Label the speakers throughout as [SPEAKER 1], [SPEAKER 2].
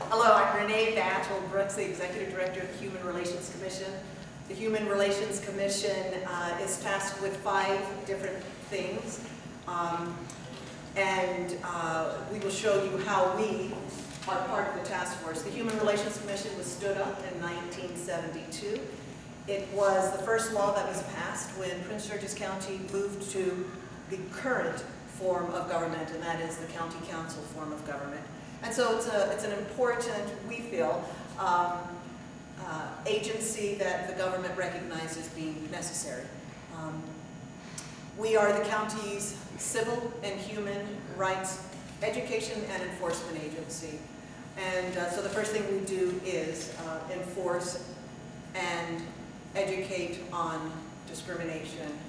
[SPEAKER 1] Hello, I'm Renee Brooks, the Executive Director of the Human Relations Commission. The Human Relations Commission is tasked with 5 different things, and we will show you how we are part of the task force. The Human Relations Commission was stood up in 1972. It was the first law that was passed when Prince George's County moved to the current form of government, and that is the county council form of government. And so it's an important, we feel, agency that the government recognizes being necessary. We are the county's civil and human rights education and enforcement agency. And so the first thing we do is enforce and educate on discrimination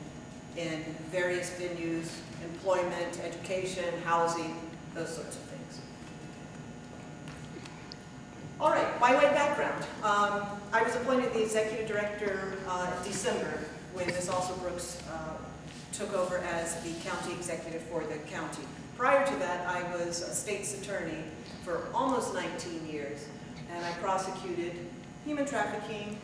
[SPEAKER 1] in various venues, employment, education, housing, those sorts of things. All right, by way of background, I was appointed the executive director in December when Ms. Also Brooks took over as the county executive for the county. Prior to that, I was a state's attorney for almost 19 years, and I prosecuted human trafficking.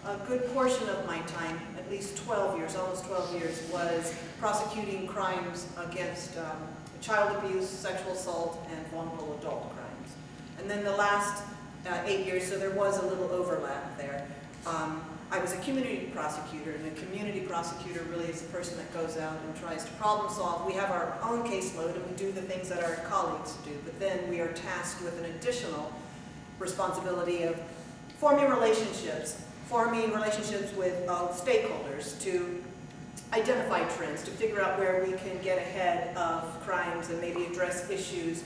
[SPEAKER 1] A good portion of my time, at least 12 years, almost 12 years, was prosecuting crimes against child abuse, sexual assault, and vulnerable adult crimes. And then the last 8 years, so there was a little overlap there. I was a community prosecutor, and a community prosecutor really is the person that goes out and tries to problem solve. We have our own caseload, and we do the things that our colleagues do, but then we are tasked with an additional responsibility of forming relationships with stakeholders to identify trends, to figure out where we can get ahead of crimes and maybe address issues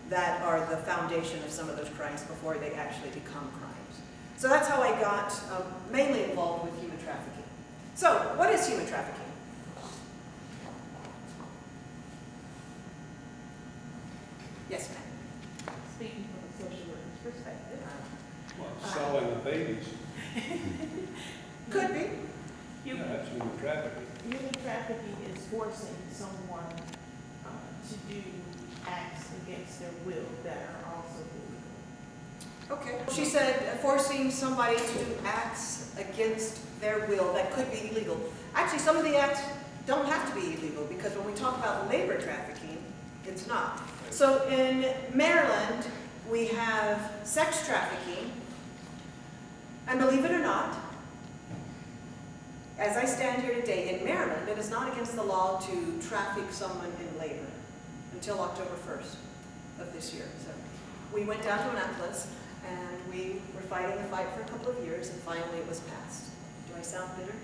[SPEAKER 1] that are the foundation of some of those crimes before they actually become crimes. So that's how I got mainly involved with human trafficking. So, what is human trafficking? Yes, ma'am.
[SPEAKER 2] Speaking from a social worker's perspective.
[SPEAKER 3] Well, selling the babies.
[SPEAKER 1] Could be.
[SPEAKER 3] Yeah, that's human trafficking.
[SPEAKER 2] Human trafficking is forcing someone to do acts against their will that are also illegal.
[SPEAKER 1] Okay. She said forcing somebody to do acts against their will that could be illegal. Actually, some of the acts don't have to be illegal, because when we talk about labor trafficking, it's not. So in Maryland, we have sex trafficking, and believe it or not, as I stand here today, in Maryland, it is not against the law to traffic someone in labor until October 1st of this year. So we went down to Annapolis, and we were fighting the fight for a couple of years, and finally it was passed. Do I sound bitter?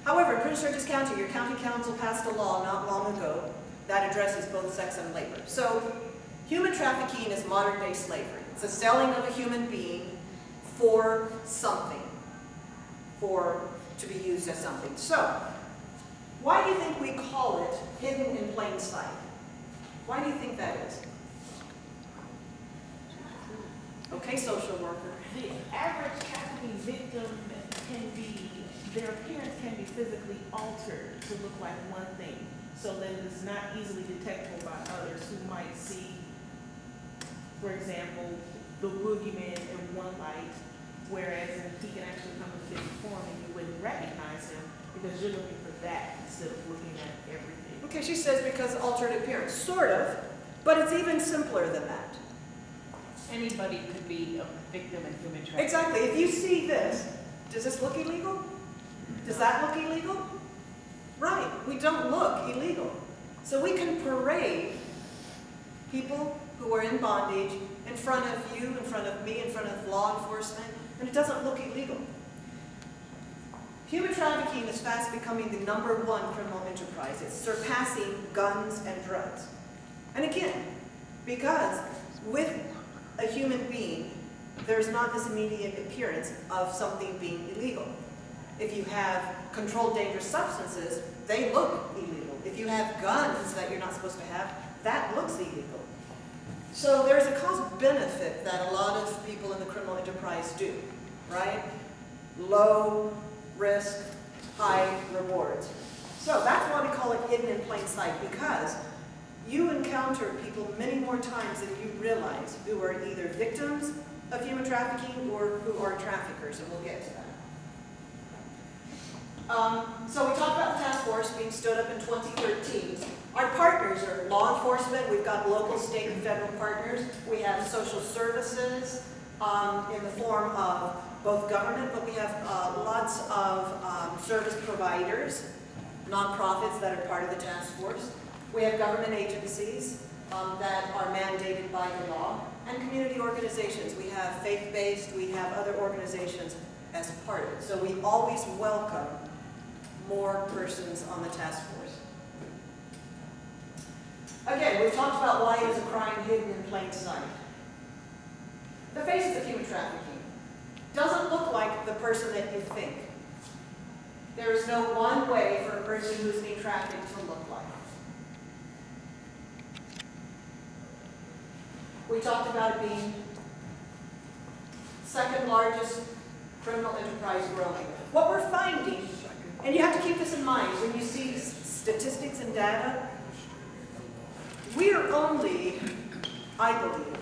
[SPEAKER 1] However, in Prince George's County, your county council passed a law not long ago that addresses both sex and labor. So human trafficking is modern-day slavery. It's the selling of a human being for something, to be used as something. So, why do you think we call it hidden in plain sight? Why do you think that is? Okay, social worker.
[SPEAKER 2] The average trafficking victim their appearance can be physically altered to look like one thing, so that it's not easily detectable by others who might see, for example, the boogeyman in one light, whereas he can actually come in a different form and you wouldn't recognize him because you're looking for that instead of looking at everything.
[SPEAKER 1] Okay, she says because altered appearance. Sort of, but it's even simpler than that.
[SPEAKER 4] Anybody could be a victim in human trafficking.
[SPEAKER 1] Exactly. If you see this, does this look illegal? Does that look illegal? Right. We don't look illegal. So we can parade people who are in bondage in front of you, in front of me, in front of law enforcement, and it doesn't look illegal. Human trafficking is fast becoming the #1 criminal enterprise. It's surpassing guns and drugs. And again, because with a human being, there's not this immediate appearance of something being illegal. If you have controlled dangerous substances, they look illegal. If you have guns that you're not supposed to have, that looks illegal. So there's a cost benefit that a lot of people in the criminal enterprise do, right? Low risk, high rewards. So that's why we call it hidden in plain sight, because you encounter people many more times than you realize who are either victims of human trafficking or who are traffickers, and we'll get to that. So we talked about the task force being stood up in 2013. Our partners are law enforcement. We've got local, state, and federal partners. We have social services in the form of both government, but we have lots of service providers, nonprofits that are part of the task force. We have government agencies that are mandated by the law, and community organizations. We have faith-based, we have other organizations as part of it. So we always welcome more persons on the task force. Again, we've talked about why it is a crime hidden in plain sight. The faces of human trafficking doesn't look like the person that you think. There is no one way for a person who's being trafficked to look like. We talked about it being second largest criminal enterprise growing. What we're finding, and you have to keep this in mind when you see statistics and data, we are only, I believe,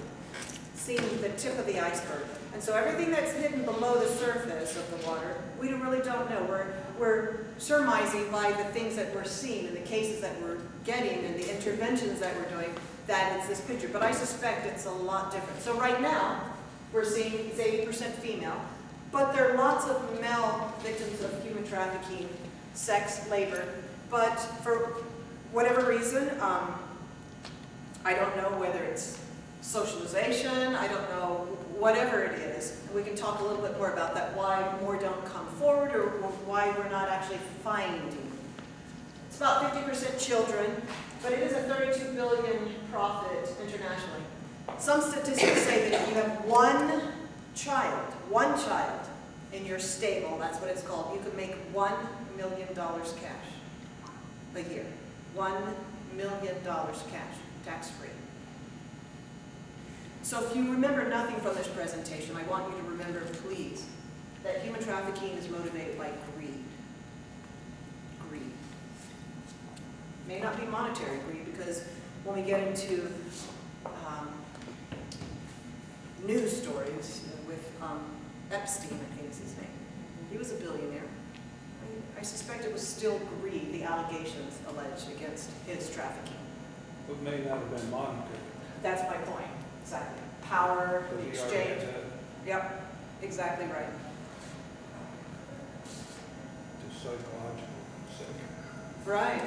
[SPEAKER 1] seeing the tip of the iceberg. And so everything that's hidden below the surface of the water, we really don't know. We're surmising by the things that we're seeing and the cases that we're getting and the interventions that we're doing that it's this picture. But I suspect it's a lot different. So right now, we're seeing it's 80% female, but there are lots of male victims of human trafficking, sex, labor. But for whatever reason, I don't know whether it's socialization, I don't know, whatever it is. We can talk a little bit more about that, why more don't come forward or why we're not actually finding. It's about 50% children, but it is a $32 billion profit internationally. Some statistics say that if you have one child in your stable, that's what it's called, you could make $1 million cash a year. $1 million cash, tax-free. So if you remember nothing from this presentation, I want you to remember, please, that human trafficking is motivated by greed. Greed. May not be monetary greed, because when we get into news stories with Epstein, I think is his name. He was a billionaire. I suspect it was still greed, the allegations alleged against his trafficking.
[SPEAKER 3] It may not have been monetary.
[SPEAKER 1] That's my point, exactly. Power, the
[SPEAKER 3] Because he already
[SPEAKER 1] exchange.
[SPEAKER 3] had that.
[SPEAKER 1] Yep, exactly right.
[SPEAKER 3] Just psychological second.
[SPEAKER 1] Right.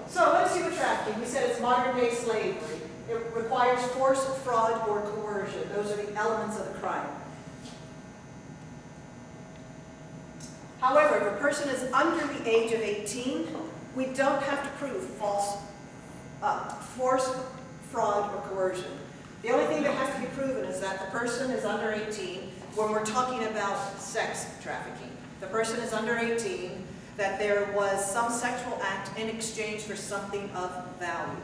[SPEAKER 1] So let's see what trafficking. We said it's modern-day slavery. It requires force, fraud, or coercion. Those are the elements of the crime. However, if a person is under the age of 18, we don't have to prove force, fraud, or coercion. The only thing that has to be proven is that the person is under 18 when we're talking about sex trafficking. The person is under 18, that there was some sexual act in exchange for something of value.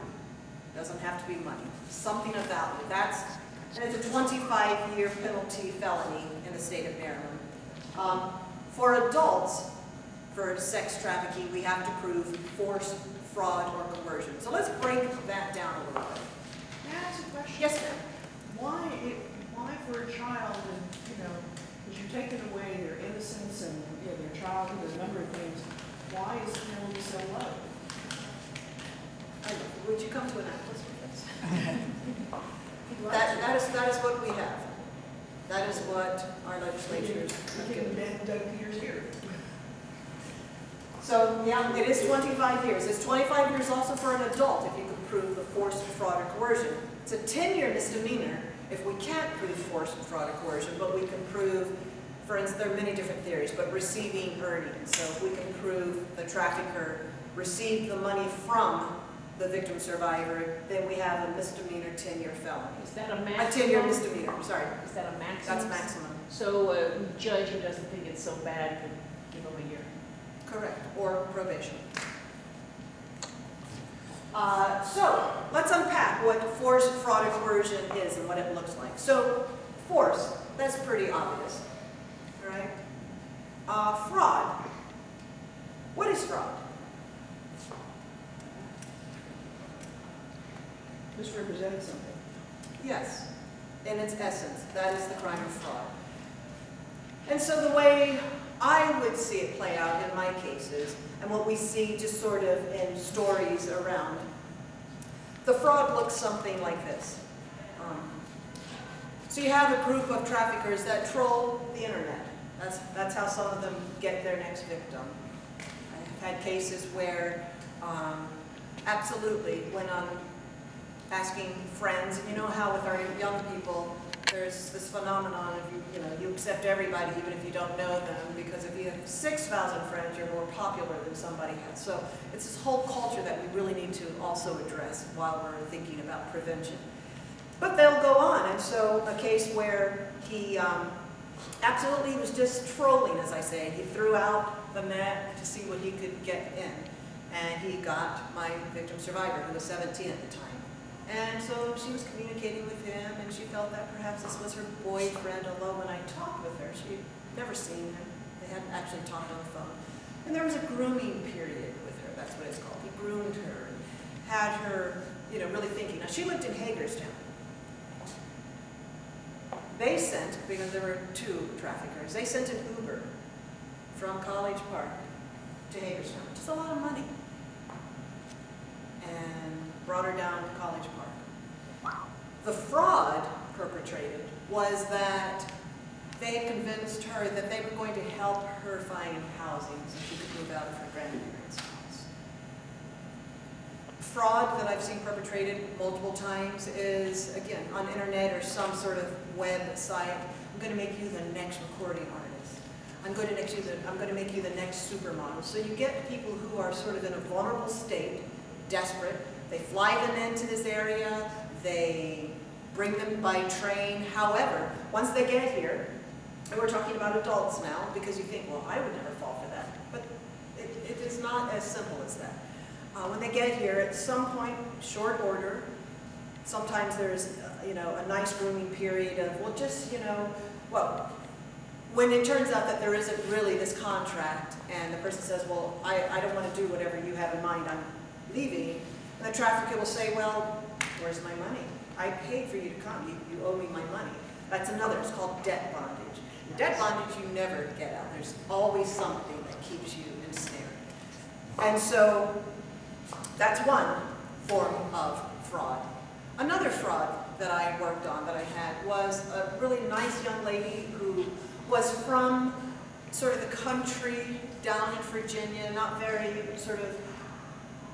[SPEAKER 1] Doesn't have to be money. Something of value. And it's a 25-year penalty felony in the state of Maryland. For adults, for sex trafficking, we have to prove force, fraud, or coercion. So let's break that down a little bit.
[SPEAKER 2] May I ask a question?
[SPEAKER 1] Yes, ma'am.
[SPEAKER 2] Why for a child, and, because you're taking away their innocence and their childhood, a number of things, why is the penalty so low?
[SPEAKER 1] Would you come to Annapolis with us? that is what we have. That is what our legislatures have given.
[SPEAKER 2] Doug Peters here.
[SPEAKER 1] So, yeah, it is 25 years. It's 25 years also for an adult if you can prove the force, fraud, or coercion. It's a 10-year misdemeanor if we can't prove force, fraud, or coercion, but we can prove, for instance, there are many different theories, but receiving earnings. So if we can prove the trafficker received the money from the victim survivor, then we have a misdemeanor 10-year felony.
[SPEAKER 4] Is that a
[SPEAKER 1] A
[SPEAKER 4] maximum?
[SPEAKER 1] 10-year misdemeanor, sorry.
[SPEAKER 4] Is that a maximum?
[SPEAKER 1] That's maximum.
[SPEAKER 4] So a judge who doesn't think it's so bad could give them a year?
[SPEAKER 1] Correct, or probation. So let's unpack what force, fraud, or coercion is and what it looks like. So force, that's pretty obvious, all right? Fraud. What is fraud?
[SPEAKER 2] misrepresented something.
[SPEAKER 1] Yes, in its essence, that is the crime of fraud. And so the way I would see it play out in my cases, and what we see just sort of in stories around, the fraud looks something like this. So you have a group of traffickers that troll the internet. That's how some of them get their next victim. I've had cases where, absolutely, when I'm asking friends, and you know how with our young people, there's this phenomenon of you accept everybody even if you don't know them, because if you have 6,000 friends, you're more popular than somebody has. So it's this whole culture that we really need to also address while we're thinking about prevention. But they'll go on, and so a case where he absolutely was just trolling, as I say. He threw out the net to see what he could get in, and he got my victim survivor, who was 17 at the time. And so she was communicating with him, and she felt that perhaps this was her boyfriend, although when I talked with her, she'd never seen him. They hadn't actually talked on the phone. And there was a grooming period with her, that's what it's called. He groomed her, and had her, really thinking. Now, she lived in Hagerstown. They sent, because there were 2 traffickers, they sent an Uber from College Park to Hagerstown, which is a lot of money, and brought her down to College Park. The fraud perpetrated was that they had convinced her that they were going to help her find housing so she could move out of her grandparents' house. Fraud that I've seen perpetrated multiple times is, again, on internet or some sort of website. I'm going to make you the next recording artist. I'm going to make you the next supermodel. So you get people who are sort of in a vulnerable state, desperate. They fly them into this area. They bring them by train. However, once they get here, and we're talking about adults now, because you think, well, I would never fall for that. But it is not as simple as that. When they get here, at some point, short order, sometimes there's, a nice grooming period of, well, just, when it turns out that there isn't really this contract, and the person says, well, I don't want to do whatever you have in mind, I'm leaving, and the trafficker will say, well, where's my money? I paid for you to come, you owe me my money. That's another, it's called debt bondage. Debt bondage you never get out. There's always something that keeps you ensnared. And so, that's one form of fraud. Another fraud that I worked on, that I had, was a really nice young lady who was from sort of the country down in Virginia, not very sort of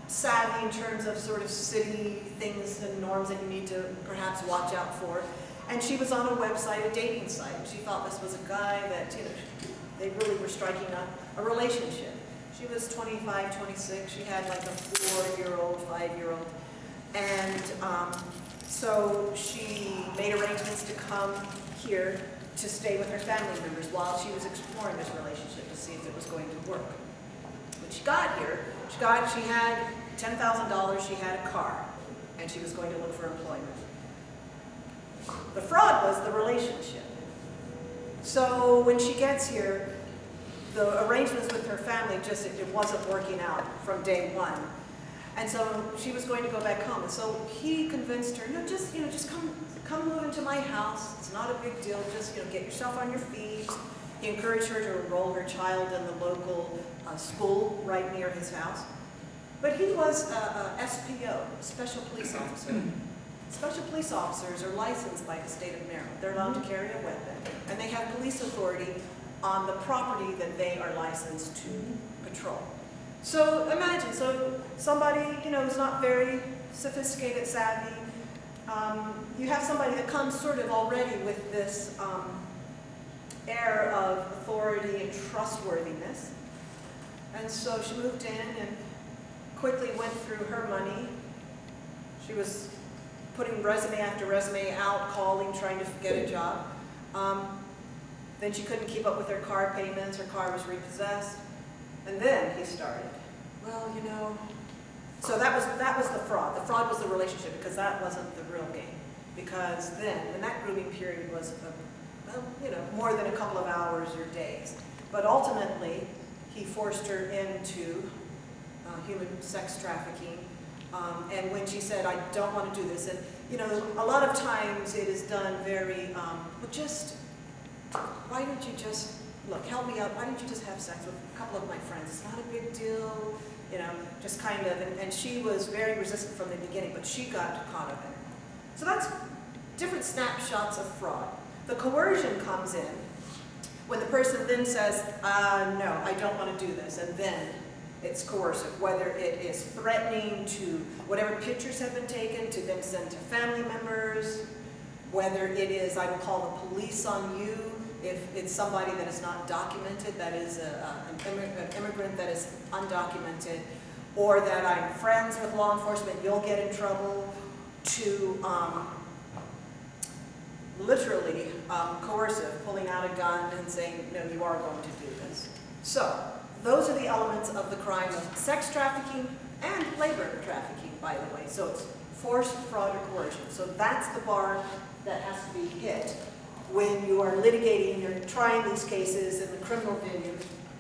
[SPEAKER 1] savvy in terms of sort of city things and norms that you need to perhaps watch out for. And she was on a website, a dating site. She thought this was a guy that, they really were striking up a relationship. She was 25, 26. She had like a 4-year-old, 5-year-old. And so she made arrangements to come here to stay with her family members while she was exploring this relationship to see if it was going to work. When she got here, she had $10,000, she had a car, and she was going to look for employment. The fraud was the relationship. So when she gets here, the arrangements with her family it wasn't working out from day one. And so she was going to go back home. And so he convinced her, no, just come move into my house. It's not a big deal. Just, get yourself on your feet. He encouraged her to enroll her child in the local school right near his house. But he was a SPO, Special Police Officer. Special police officers are licensed by the state of Maryland. They're allowed to carry a weapon, and they have police authority on the property that they are licensed to patrol. So imagine, somebody, who's not very sophisticated, savvy, you have somebody that comes sort of already with this air of authority and trustworthiness. And so she moved in and quickly went through her money. She was putting resume after resume out, calling, trying to get a job. Then she couldn't keep up with her car payments, her car was repossessed. And then he started, so that was the fraud. The fraud was the relationship, because that wasn't the real game. Because then, and that grooming period was, more than a couple of hours or days. But ultimately, he forced her into human sex trafficking, And when she said, I don't want to do this, and you know, a lot of times it is done very, well, just, why don't you just, look, help me out, why don't you just have sex with a couple of my friends? It's not a big deal, you know, just kind of, and she was very resistant from the beginning, but she got caught up in it. So that's different snapshots of fraud. The coercion comes in when the person then says, no, I don't want to do this, and then it's coercive, whether it is threatening to whatever pictures have been taken to then send to family members, whether it is, I will call the police on you if it's somebody that is not documented, that is an immigrant that is undocumented, or that I'm friends with law enforcement, you'll get in trouble, to literally coercive, pulling out a gun and saying, no, you are going to do this. So, those are the elements of the crime of sex trafficking and labor trafficking, by the way. So it's force, fraud, or coercion. So that's the bar that has to be hit when you are litigating, you're trying these cases in the criminal venue,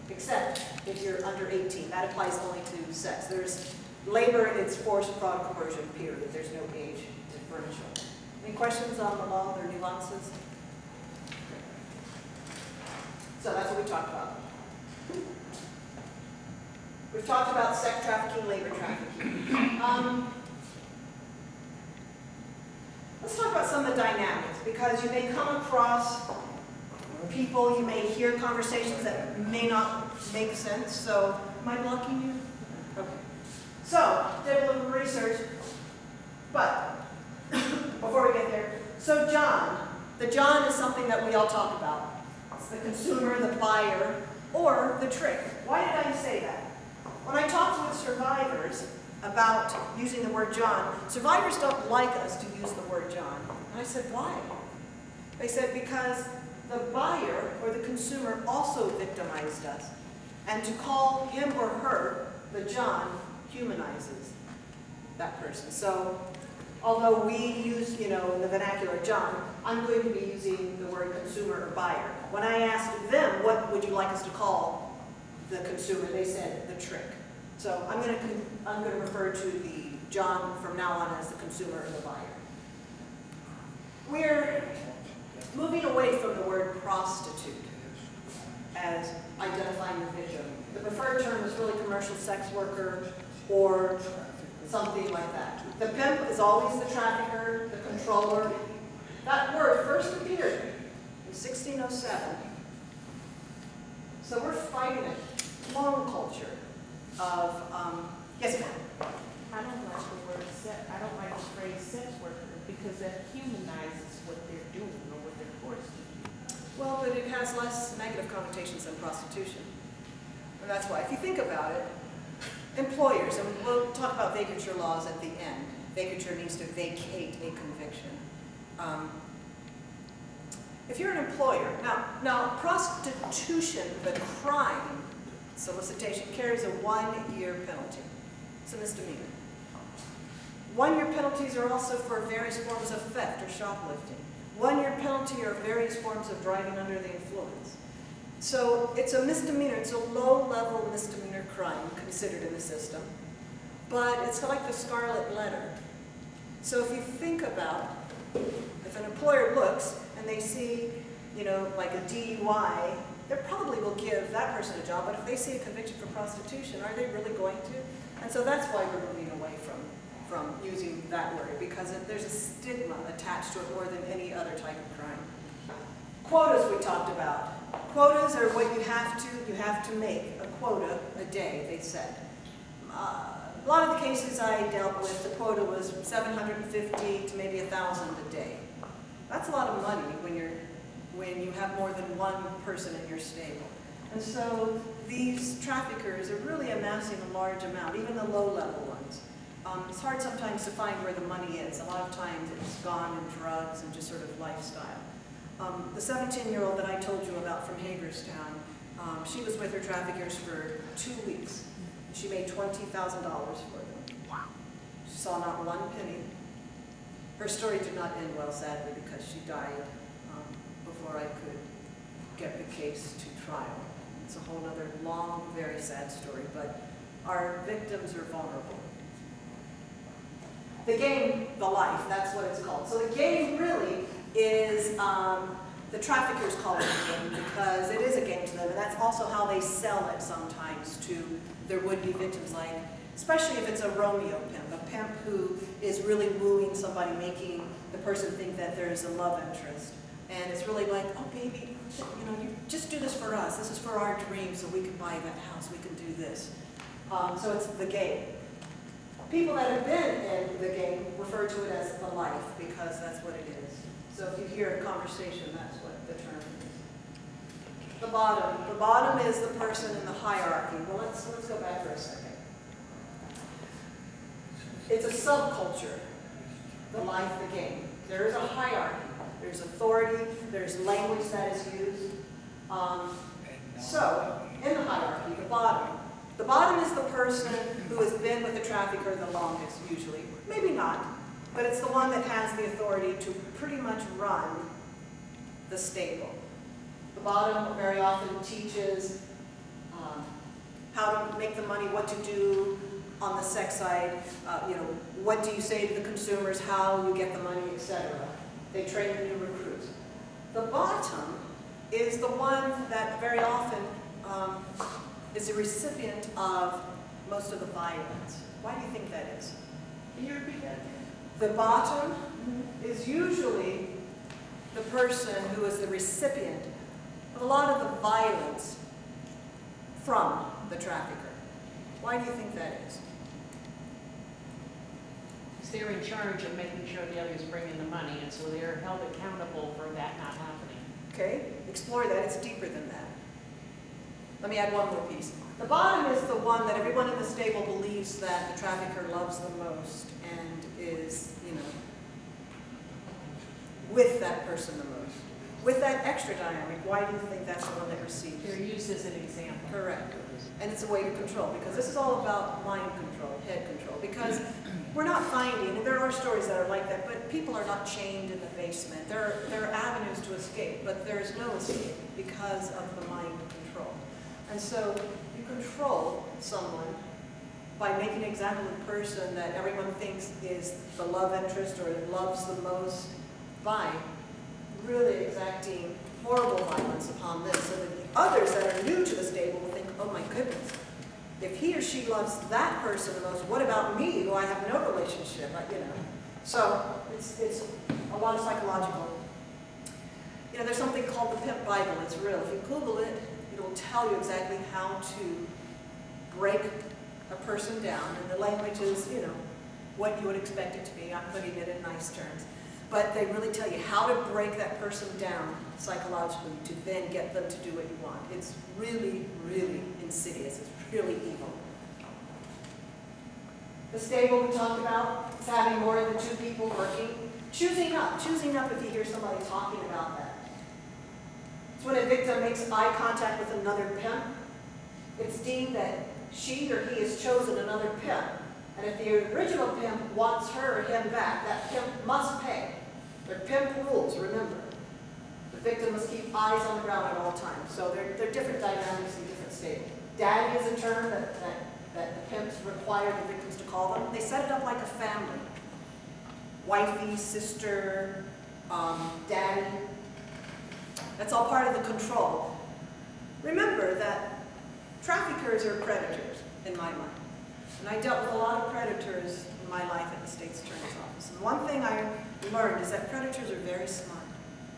[SPEAKER 1] except if you're under 18. That applies only to sex. There's labor, it's force, fraud, coercion, period. There's no age differential. Any questions on the law, their nuances? So that's what we talked about. We've talked about sex trafficking, labor trafficking. Let's talk about some of the dynamics, because you may come across people, you may hear conversations that may not make sense. So, am I blocking you? Okay. So, did a little research, but before we get there, so John, the John is something that we all talk about. It's the consumer, the buyer, or the trick. Why did I say that? When I talked with survivors about using the word John, survivors don't like us to use the word John. And I said, why? They said, because the buyer or the consumer also victimized us. And to call him or her the John humanizes that person. So, although we use, you know, in the vernacular John, I'm going to be using the word consumer or buyer. When I asked them, what would you like us to call the consumer, they said the trick. So I'm going to refer to the John from now on as the consumer or the buyer. We're moving away from the word prostitute as identifying the victim. The preferred term is really commercial sex worker or something like that. The pimp is always the trafficker, the controller. That word first appeared in 1607. So we're fighting a long culture of, yes ma'am?
[SPEAKER 2] I don't like the word I don't like the phrase sex worker, because that humanizes what they're doing or what they're forced to do.
[SPEAKER 1] Well, but it has less negative connotations than prostitution. And that's why, if you think about it, employers, and we'll talk about vacature laws at the end. Vacature means to vacate a conviction. If you're an employer, now prostitution, the crime, solicitation, carries a 1-year penalty. It's a misdemeanor. 1-year penalties are also for various forms of theft or shoplifting. 1-year penalty are various forms of driving under the influence. So it's a misdemeanor, it's a low-level misdemeanor crime considered in the system, but it's like the scarlet letter. So if you think about, if an employer looks and they see, you know, like a DUI, they probably will give that person a job, but if they see a conviction for prostitution, are they really going to? And so that's why we're moving away from using that word, because there's a stigma attached to it more than any other type of crime. Quotas we talked about. Quotas are what you have to make a quota a day, they said. A lot of the cases I dealt with, the quota was 750 to maybe 1,000 a day. That's a lot of money when you have more than one person in your stable. And so these traffickers are really amassing a large amount, even the low-level ones. It's hard sometimes to find where the money is. A lot of times it's gone in drugs and just sort of lifestyle. The 17-year-old that I told you about from Hagerstown, she was with her traffickers for 2 weeks. She made $20,000 for them. Wow. She saw not one penny. Her story did not end well, sadly, because she died before I could get the case to trial. It's a whole other long, very sad story, but our victims are vulnerable. The game, the life, that's what it's called. So the game really is, the traffickers call it a game because it is a game to them, and that's also how they sell it sometimes to their would-be victims, like, especially if it's a Romeo pimp, a pimp who is really wooing somebody, making the person think that there's a love interest. And it's really like, oh baby, you know, you just do this for us. This is for our dreams, so we can buy that house, we can do this. So it's the game. People that have been in the game refer to it as the life because that's what it is. So if you hear a conversation, that's what the term is. The bottom. The bottom is the person in the hierarchy. Well, let's go back for a second. It's a subculture, the life, the game. There is a hierarchy. There's authority. There's language that is used. So, in the hierarchy, the bottom. The bottom is the person who has been with the trafficker the longest, usually. Maybe not, but it's the one that has the authority to pretty much run the stable. The bottom very often teaches how to make the money, what to do on the sex side, you know, what do you say to the consumers, how you get the money, etc. They train the new recruits. The bottom is the one that very often is a recipient of most of the violence. Why do you think that is?
[SPEAKER 2] Can you repeat that again?
[SPEAKER 1] The bottom is usually the person who is the recipient of a lot of the violence from the trafficker. Why do you think that is?
[SPEAKER 4] Because they're in charge of making sure the others bring in the money, and so they're held accountable for that not happening.
[SPEAKER 1] Okay, explore that. It's deeper than that. Let me add one more piece. The bottom is the one that everyone in the stable believes that the trafficker loves the most and is, you know, with that person the most. With that extra dynamic, why do you think that's the one that receives?
[SPEAKER 4] They're used as an example.
[SPEAKER 1] Correct. And it's a way to control, because this is all about mind control, head control, because we're not finding, and there are stories that are like that, but people are not chained in the basement. There are avenues to escape, but there is no escape because of the mind control. And so you control someone by making an example of the person that everyone thinks is the love interest or loves the most, by really exacting horrible violence upon this, so that the others that are new to the stable will think, oh my goodness, if he or she loves that person the most, what about me, who I have no relationship, you know? So it's a lot of psychological. You know, there's something called the Pimp Bible. It's real. If you Google it, it'll tell you exactly how to break a person down, and the language is, you know, what you would expect it to be. I'm putting it in nice terms. But they really tell you how to break that person down psychologically to then get them to do what you want. It's really, really insidious. It's really evil. The stable we talked about is having more than two people working. Choosing up if you hear somebody talking about that. It's when a victim makes eye contact with another pimp. It's deemed that she or he has chosen another pimp. And if the original pimp wants her or him back, that pimp must pay. They're pimp rules, remember. The victim must keep eyes on the ground at all times. So they're different dynamics in different states. Daddy is a term that the pimps require the victims to call them. They set it up like a family. Wifey, sister, daddy. That's all part of the control. Remember that traffickers are predators, in my mind. And I dealt with a lot of predators in my life at the state's attorney's office. And one thing I learned is that predators are very smart.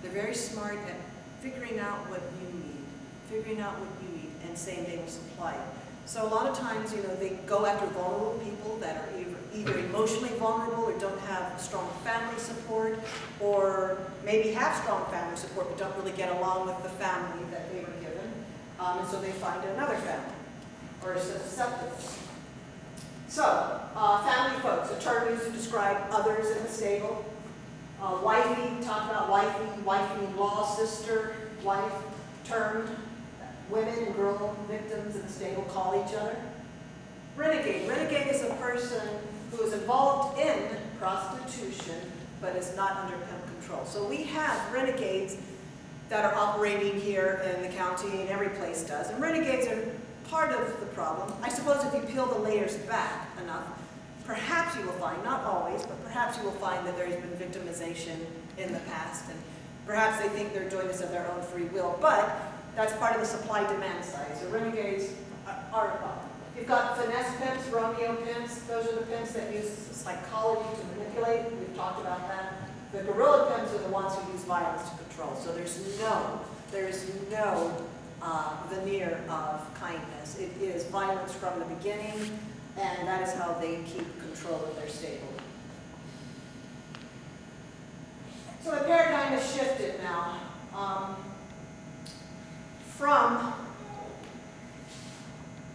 [SPEAKER 1] They're very smart at figuring out what you need, and saying they will supply it. So a lot of times, you know, they go after vulnerable people that are either emotionally vulnerable or don't have strong family support, or maybe have strong family support but don't really get along with the family that they were given. And so they find another family, or is acceptable. So, family folks, a term used to describe others in the stable. Wifey, talk about wifey-in-law, sister, wife, term. Women and girl victims in the stable call each other. Renegade. Renegade is a person who is involved in prostitution but is not under pimp control. So we have renegades that are operating here in the county, and every place does. And renegades are part of the problem. I suppose if you peel the layers back enough, perhaps you will find, not always, but perhaps you will find that there's been victimization in the past, and perhaps they think they're doing this of their own free will, but that's part of the supply-demand side. So renegades are, you've got finesse pimps, Romeo pimps, those are the pimps that use psychology to manipulate, we've talked about that. The guerrilla pimps are the ones who use violence to control, so there's no veneer of kindness. It is violence from the beginning, and that is how they keep control of their stable. So the paradigm has shifted now from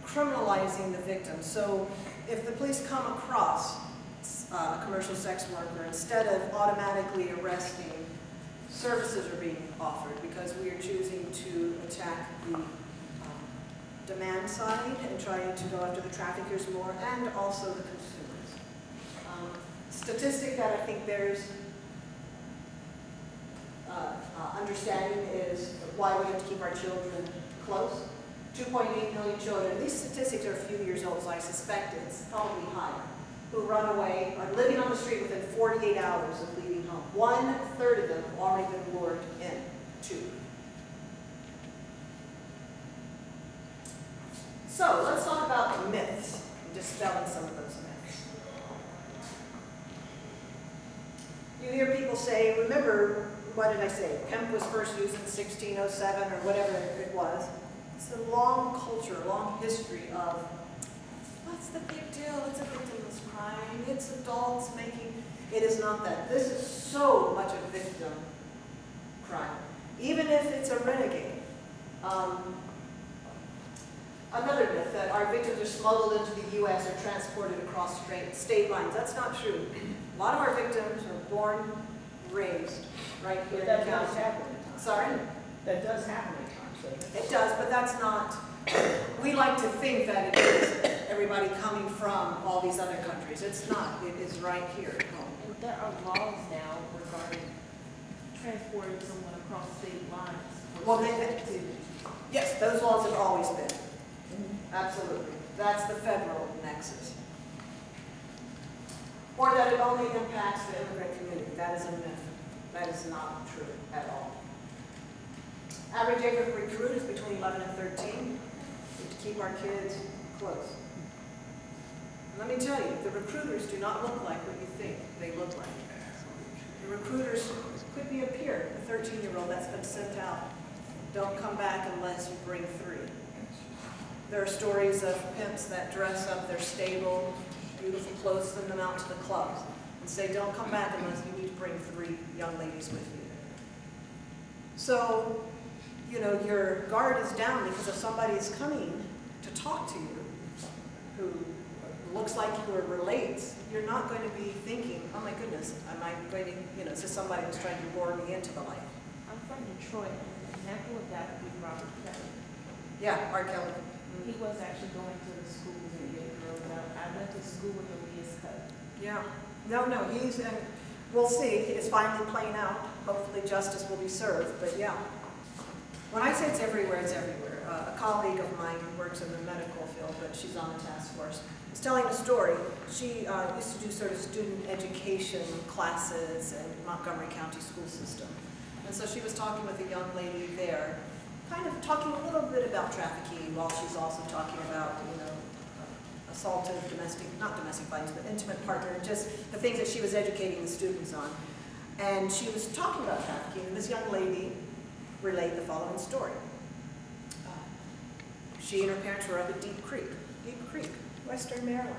[SPEAKER 1] criminalizing the victim. So if the police come across a commercial sex worker, instead of automatically arresting, services are being offered because we are choosing to attack the demand side and trying to go after the traffickers more, and also the consumers. Statistic that I think bears understanding is why we have to keep our children close. 2.8 million children. These statistics are a few years old, so I suspect it's probably higher, who run away, are living on the street within 48 hours of leaving home. 1/3 of them have already been lured into. So let's talk about the myths, and dispelling some of those myths. You hear people say, remember, what did I say? Pimp was first used in 1607 or whatever it was. It's a long culture, a long history of, what's the big deal? It's a victimless crime. It's adults making, it is not that. This is so much a victim crime, even if it's a renegade. Another myth, that our victims are smuggled into the U.S. or transported across state lines. That's not true. A lot of our victims are born, raised right here in
[SPEAKER 4] That
[SPEAKER 1] the
[SPEAKER 4] does
[SPEAKER 1] county.
[SPEAKER 4] happen at times.
[SPEAKER 1] Sorry?
[SPEAKER 4] That does happen at times, doesn't it?
[SPEAKER 1] It does, but that's not, we like to think that it is everybody coming from all these other countries. It's not. It is right here at home.
[SPEAKER 2] And there are laws now regarding transporting someone across state lines for
[SPEAKER 1] Well,
[SPEAKER 2] such
[SPEAKER 1] they-
[SPEAKER 2] activity.
[SPEAKER 1] Yes, those laws have always been. Absolutely. That's the federal nexus. Or that it only impacts the immigrant community. That is a myth. That is not true at all. Average age of recruit is between 11 and 13. To keep our kids close. Let me tell you, the recruiters do not look like what you think they look like. The recruiters could be a peer, a 13-year-old that's been sent out. Don't come back unless you bring 3. There are stories of pimps that dress up their stable, beautiful clothes, send them out to the clubs, and say, don't come back unless you need to bring 3 young ladies with you. So, you know, your guard is down because if somebody is coming to talk to you who looks like you or relates, you're not going to be thinking, oh my goodness, am I going to, you know, is this somebody who's trying to lure me into the life?
[SPEAKER 2] I'm from Detroit. An example of that would be Robert Kelly.
[SPEAKER 1] Yeah, R. Kelly.
[SPEAKER 2] He was actually going to the schools and getting girls out. I went to school with him, he is cut.
[SPEAKER 1] Yeah. No, he's, and we'll see. It's finally playing out. Hopefully justice will be served, but yeah. When I say it's everywhere, it's everywhere. A colleague of mine who works in the medical field, but she's on the task force, was telling a story. She used to do sort of student education classes in Montgomery County school system. And so she was talking with a young lady there, kind of talking a little bit about trafficking while she's also talking about, you know, assaultive, not domestic violence, but intimate partner, just the things that she was educating the students on. And she was talking about trafficking, and this young lady relayed the following story. She and her parents were up at Deep Creek, Western Maryland.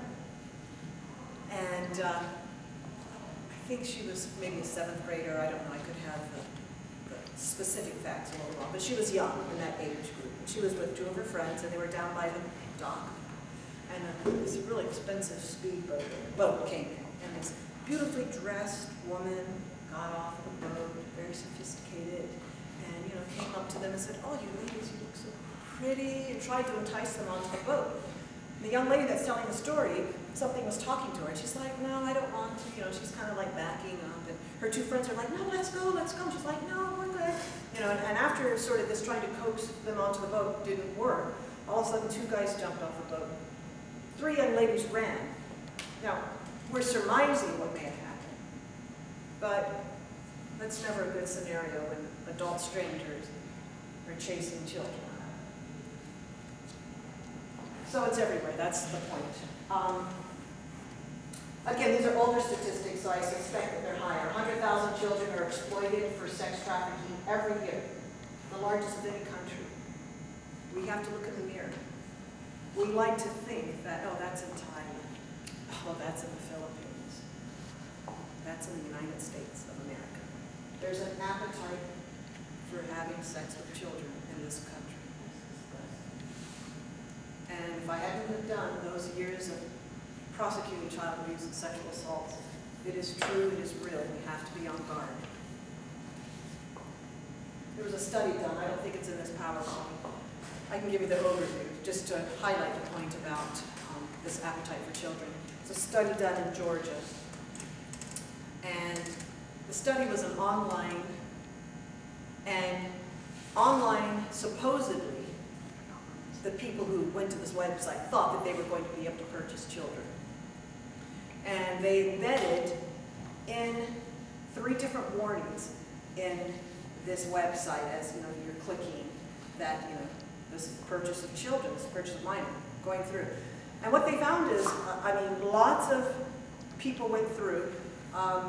[SPEAKER 1] And I think she was maybe a 7th grader, I don't know, I could have the specific facts a little wrong, but she was young in that age group. And she was with 2 of her friends, and they were down by the dock. And this really expensive boat came in, and this beautifully dressed woman got off the boat, very sophisticated, and you know, came up to them and said, "Oh, you ladies, you look so pretty," and tried to entice them onto the boat. And the young lady that's telling the story, something was talking to her, and she's like, "No, I don't want to," you know, she's kind of like backing up, and her 2 friends are like, "No, let's go, let's go." And she's like, "No, we're good." You know, and after sort of this trying to coax them onto the boat didn't work, all of a sudden 2 guys jumped off the boat. 3 young ladies ran. Now, we're surmising what may have happened, but that's never a good scenario when adult strangers are chasing children. So it's everywhere, that's the point. Again, these are older statistics, so I suspect that they're higher. 100,000 children are exploited for sex trafficking every year, the largest of any country. We have to look in the mirror. We like to think that, oh, that's in Thailand. Oh, that's in the Philippines. That's in the United States of America. There's an appetite for having sex with children in this country. And if I hadn't have done those years of prosecuting child abuse and sexual assaults, it is true, it is real, we have to be on guard. There was a study done, I don't think it's in this PowerPoint. I can give you the overview, just to highlight the point about this appetite for children. It's a study done in Georgia. And the study was an online, and online, supposedly, the people who went to this website thought that they were going to be able to purchase children. And they embedded in 3 different warnings in this website as, you know, you're clicking that, you know, this purchase of children, this purchase of minor, going through. And what they found is, I mean, lots of people went through. I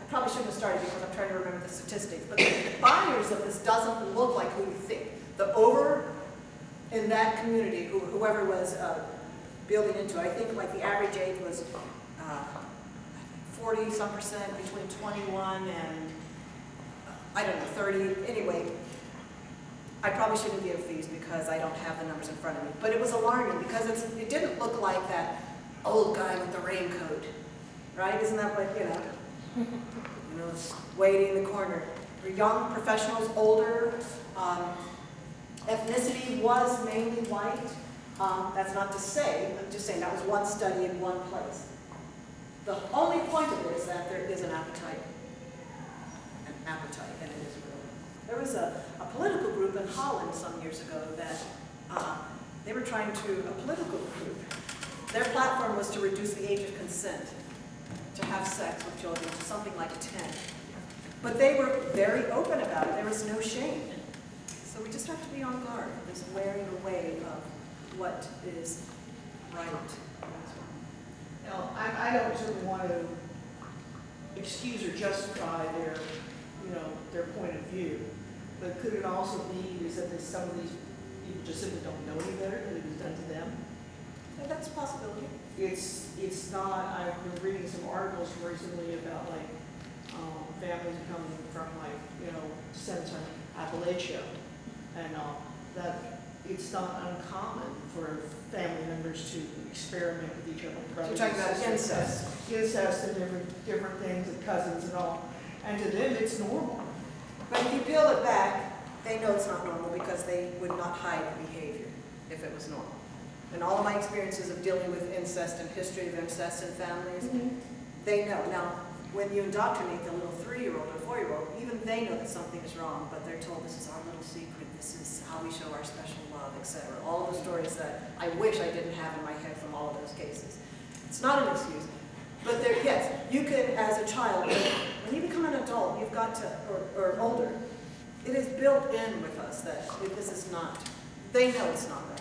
[SPEAKER 1] probably shouldn't have started because I'm trying to remember the statistics, but the buyers of this doesn't look like who you think. The over in that community, whoever was building into it, I think like the average age was 40-some% between 21 and, I don't know, 30. Anyway, I probably shouldn't give these because I don't have the numbers in front of me. But it was alarming because it didn't look like that old guy with the raincoat, right? Isn't that what, you know, waiting in the corner. For young professionals, older, ethnicity was mainly white. That's not to say, I'm just saying that was one study in one place. The only point of it is that there is an appetite, and it is real. There was a political group in Holland some years ago that they were trying to, a political group, their platform was to reduce the age of consent to have sex with children to something like 10. But they were very open about it. There was no shame. So we just have to be on guard, this wearing away of what is right.
[SPEAKER 5] Now, I don't certainly want to excuse or justify their, their point of view, but could it also be is that some of these people just simply don't know any better than it was done to them?
[SPEAKER 1] Yeah, that's a possibility.
[SPEAKER 5] It's not. I've been reading some articles recently about families coming from Central Appalachia, and that it's not uncommon for family members to experiment with each other.
[SPEAKER 1] So you're talking about incest.
[SPEAKER 5] Incest and different things, and cousins and all. And to them, it's normal.
[SPEAKER 1] But if you peel it back, they know it's not normal because they would not hide the behavior if it was normal. And all of my experiences of dealing with incest and history of incest in families, they know. Now, when you indoctrinate the little 3-year-old or 4-year-old, even they know that something is wrong, but they're told this is our little secret, this is how we show our special love, etc. All the stories that I wish I didn't have in my head from all of those cases. It's not an excuse. But yes, you can, as a child, when you become an adult, you've got to, or older, it is built in with us that this is not, they know it's not right.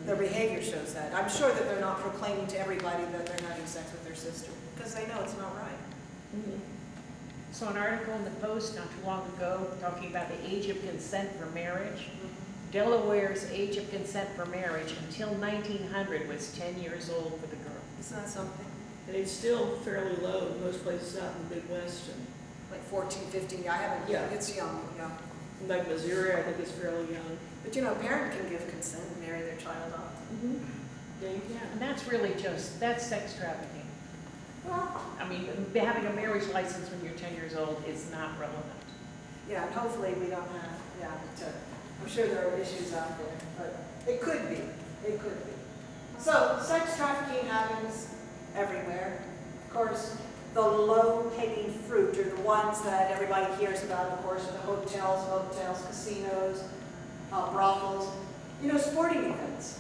[SPEAKER 1] Their behavior shows that. I'm sure that they're not proclaiming to everybody that they're having sex with their sister, because they know it's not right.
[SPEAKER 4] So an article in the Post not too long ago talking about the age of consent for marriage. Delaware's age of consent for marriage until 1900 was 10 years old for the girl.
[SPEAKER 1] Isn't that something?
[SPEAKER 5] And it's still fairly low in most places out in the Midwest. And
[SPEAKER 1] Like 14, 15, I haven't,
[SPEAKER 5] Yeah.
[SPEAKER 1] it's young, yeah.
[SPEAKER 5] like Missouri, I think it's fairly young.
[SPEAKER 1] But a parent can give consent and marry their child off.
[SPEAKER 5] Yeah, you can.
[SPEAKER 4] And that's really that's sex trafficking.
[SPEAKER 1] Well,
[SPEAKER 4] I mean, having a marriage license when you're 10 years old is not relevant.
[SPEAKER 1] yeah, and hopefully we don't have, I'm sure there are issues out there, but it could be, it could be. So, sex trafficking happens everywhere. Of course, the low-hanging fruit are the ones that everybody hears about, of course, are the hotels, casinos, brothels, sporting events.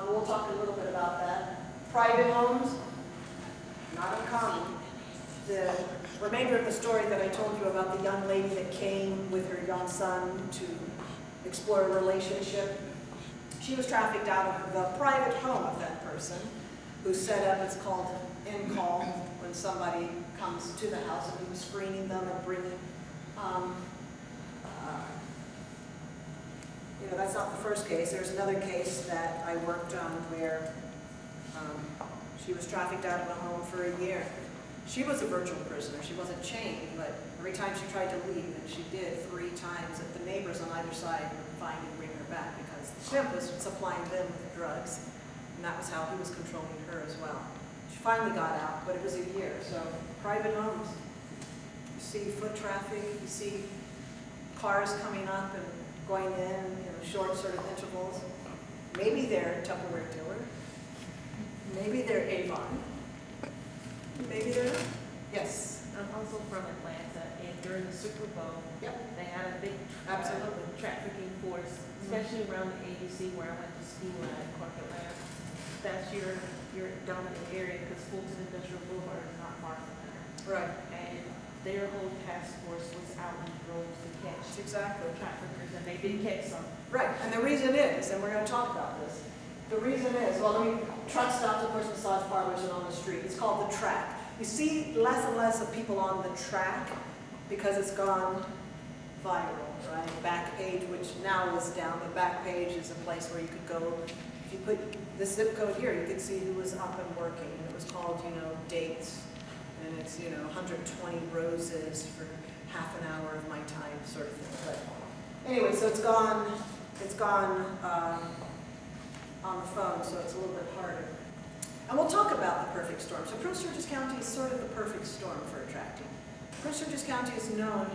[SPEAKER 1] We'll talk a little bit about that. Private homes, not uncommon. The remainder of the story that I told you about the young lady that came with her young son to explore a relationship, she was trafficked out of the private home of that person who set up, it's called in-call, when somebody comes to the house and he was screening them and bringing, that's not the first case. There's another case that I worked on where she was trafficked out of a home for a year. She was a virtual prisoner. She wasn't chained, but every time she tried to leave, and she did 3 times, that the neighbors on either side would find and bring her back because the pimp was supplying them with drugs, and that was how he was controlling her as well. She finally got out, but it was a year. So private homes, you see foot traffic, you see cars coming up and going in, short sort of intervals. Maybe they're Tupperware dealer. Maybe they're Avon. Maybe they're not. Yes.
[SPEAKER 2] I'm also from Atlanta, and during the Super Bowl,
[SPEAKER 1] Yep.
[SPEAKER 2] they had a big
[SPEAKER 1] Absolutely.
[SPEAKER 2] trafficking force, especially around the ABC where I went to school at Clark Atlanta. That's your dominant area because Fulton Industrial Boulevard is not far from there.
[SPEAKER 1] Right.
[SPEAKER 2] And their whole task force was out in droves to catch
[SPEAKER 1] Exactly.
[SPEAKER 2] traffickers, and they did catch some.
[SPEAKER 1] Right. And the reason is, and we're going to talk about this, the reason is, truck stops, of course, massage parlors and on the street. It's called the track. You see less and less of people on the track because it's gone viral, right? Backpage, which now is down, but Backpage is a place where you could go. If you put the zip code here, you could see who was up and working. And it was called, dates. And it's, 120 roses for half an hour of my time, sort of thing. But anyway, so it's gone on the phone, so it's a little bit harder. And we'll talk about the perfect storm. So Prince George's County is sort of the perfect storm for attracting. Prince George's County is known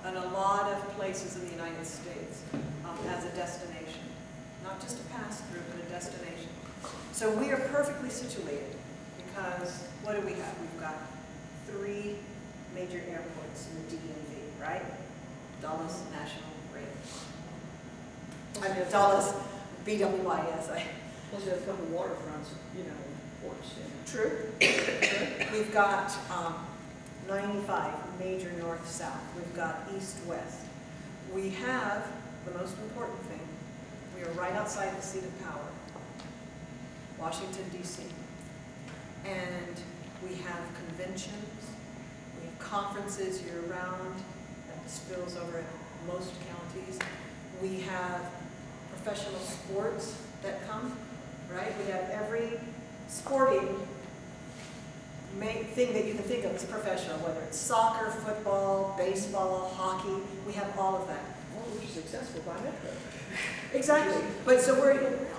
[SPEAKER 1] in a lot of places in the United States as a destination. Not just a pass-through, but a destination. So we are perfectly situated because what do we have? We've got 3 major airports in the DMV, right? Dulles, National, Reagan. Dulles, BWIS.
[SPEAKER 5] Plus you have a couple of waterfronts, ports.
[SPEAKER 1] True. We've got 95, major north-south. We've got east-west. We have the most important thing. We are right outside the seat of power, Washington, D.C. And we have conventions. We have conferences year-round that spills over at most counties. We have professional sports that come, right? We have every sporting thing that you can think of is professional, whether it's soccer, football, baseball, hockey. We have all of that.
[SPEAKER 5] Well, we're successful by Metro.
[SPEAKER 1] Exactly. But so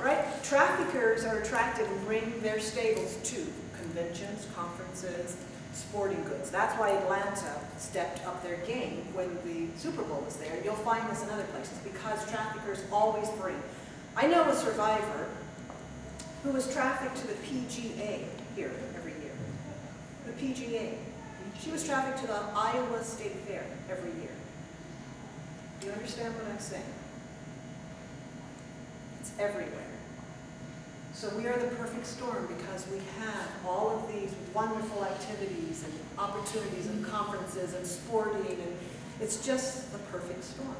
[SPEAKER 1] right? Traffickers are attracted and bring their stables to conventions, conferences, sporting goods. That's why Atlanta stepped up their game when the Super Bowl was there. You'll find this in other places because traffickers always bring. I know a survivor who was trafficked to the PGA here every year. The PGA. She was trafficked to the Iowa State Fair every year. Do you understand what I'm saying? It's everywhere. So we are the perfect storm because we have all of these wonderful activities and opportunities and conferences and sporting, and it's just the perfect storm.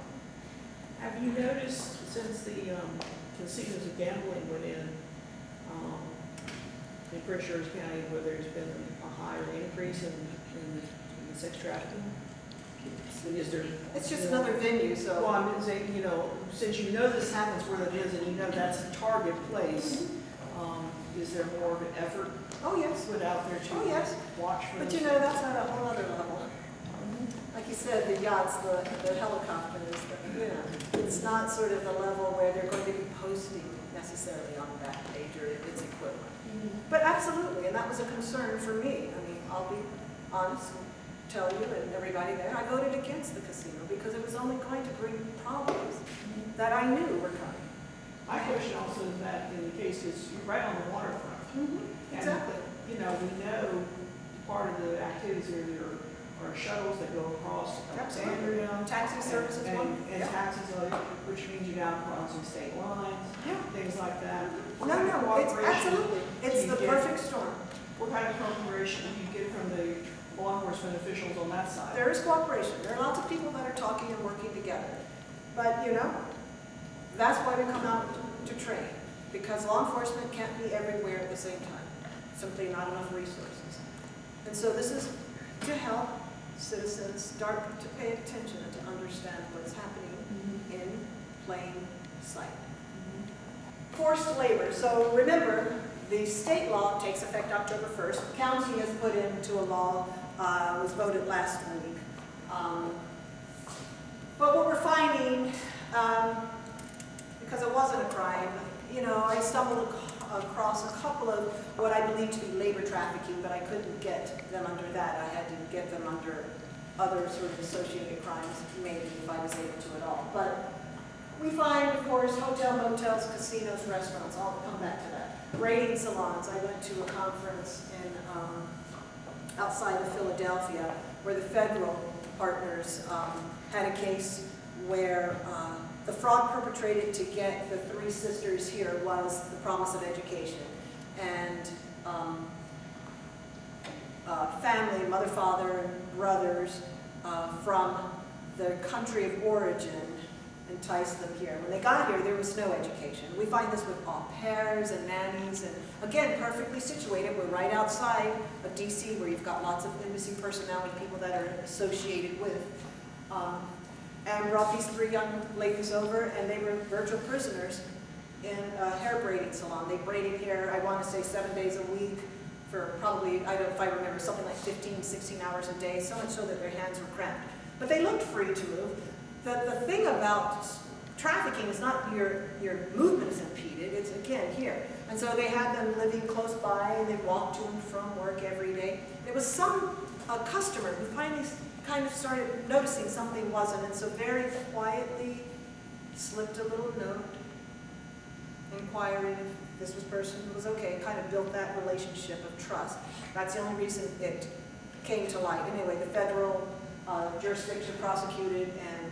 [SPEAKER 5] Have you noticed since the casinos of gambling went in Prince George's County, where there's been a higher increase in sex trafficking? Is there?
[SPEAKER 1] It's just another venue, so.
[SPEAKER 5] Well, I'm going to say, since you know this happens where it is, and you know that's a target place, is there more of an effort
[SPEAKER 1] Oh, yes.
[SPEAKER 5] put out there to
[SPEAKER 1] Oh, yes.
[SPEAKER 5] watch for
[SPEAKER 1] But
[SPEAKER 5] this?
[SPEAKER 1] that's at a whole other level. Like you said, the yachts, the helicopters, it's not sort of the level where they're going to be posting necessarily on Backpage or its equivalent. But absolutely, and that was a concern for me. I mean, I'll be honest and tell you and everybody there, I voted against the casino because it was only going to bring problems that I knew were coming.
[SPEAKER 5] My question also is that in the case is you're right on the waterfront.
[SPEAKER 1] Exactly.
[SPEAKER 5] And, we know part of the activities there are shuttles that go across
[SPEAKER 1] Absolutely. Taxi service is one.
[SPEAKER 5] and taxis, which means you're now crossing state lines, things like that.
[SPEAKER 1] No, it's absolutely, it's the perfect storm.
[SPEAKER 5] What kind of cooperation cooperation do you get from the law enforcement officials on that side?
[SPEAKER 1] There is cooperation. There are lots of people that are talking and working together. But, you know, that's why we come out to train, because law enforcement can't be everywhere at the same time. Simply not enough resources. And so this is to help citizens start to pay attention and to understand what's happening in plain sight. Forced labor. So remember, the state law takes effect October 1st. The county has put into a law, was voted last week. But what we're finding, because it wasn't a crime, you know, I stumbled across a couple of what I believe to be labor trafficking, but I couldn't get them under that. I had to get them under other sort of associated crimes, maybe if I was able to at all. But we find, of course, hotel, motels, casinos, restaurants. I'll come back to that. Braiding salons. I went to a conference in outside of Philadelphia where the federal partners had a case where the fraud perpetrated to get the three sisters here was the promise of education. And family, mother, father, and brothers from the country of origin enticed them here. When they got here, there was no education. We find this with au pairs and nannies, and again, perfectly situated. We're right outside of DC, where you've got lots of embassy personnel and people that are associated with. And brought these three young ladies over, and they were virtual prisoners in a hair braiding salon. They braided hair, I want to say 7 days a week for probably, I don't know if I remember, something like 15, 16 hours a day, so much so that their hands were cramped. But they looked free to move. The thing about trafficking is not your movement is impeded, it's again here. And so they had them living close by, and they walked to and from work every day. There was a customer who finally kind of started noticing something wasn't, and so very quietly slipped a little note, inquiring if this person was okay, kind of built that relationship of trust. That's the only reason it came to light. Anyway, the federal jurisdiction prosecuted and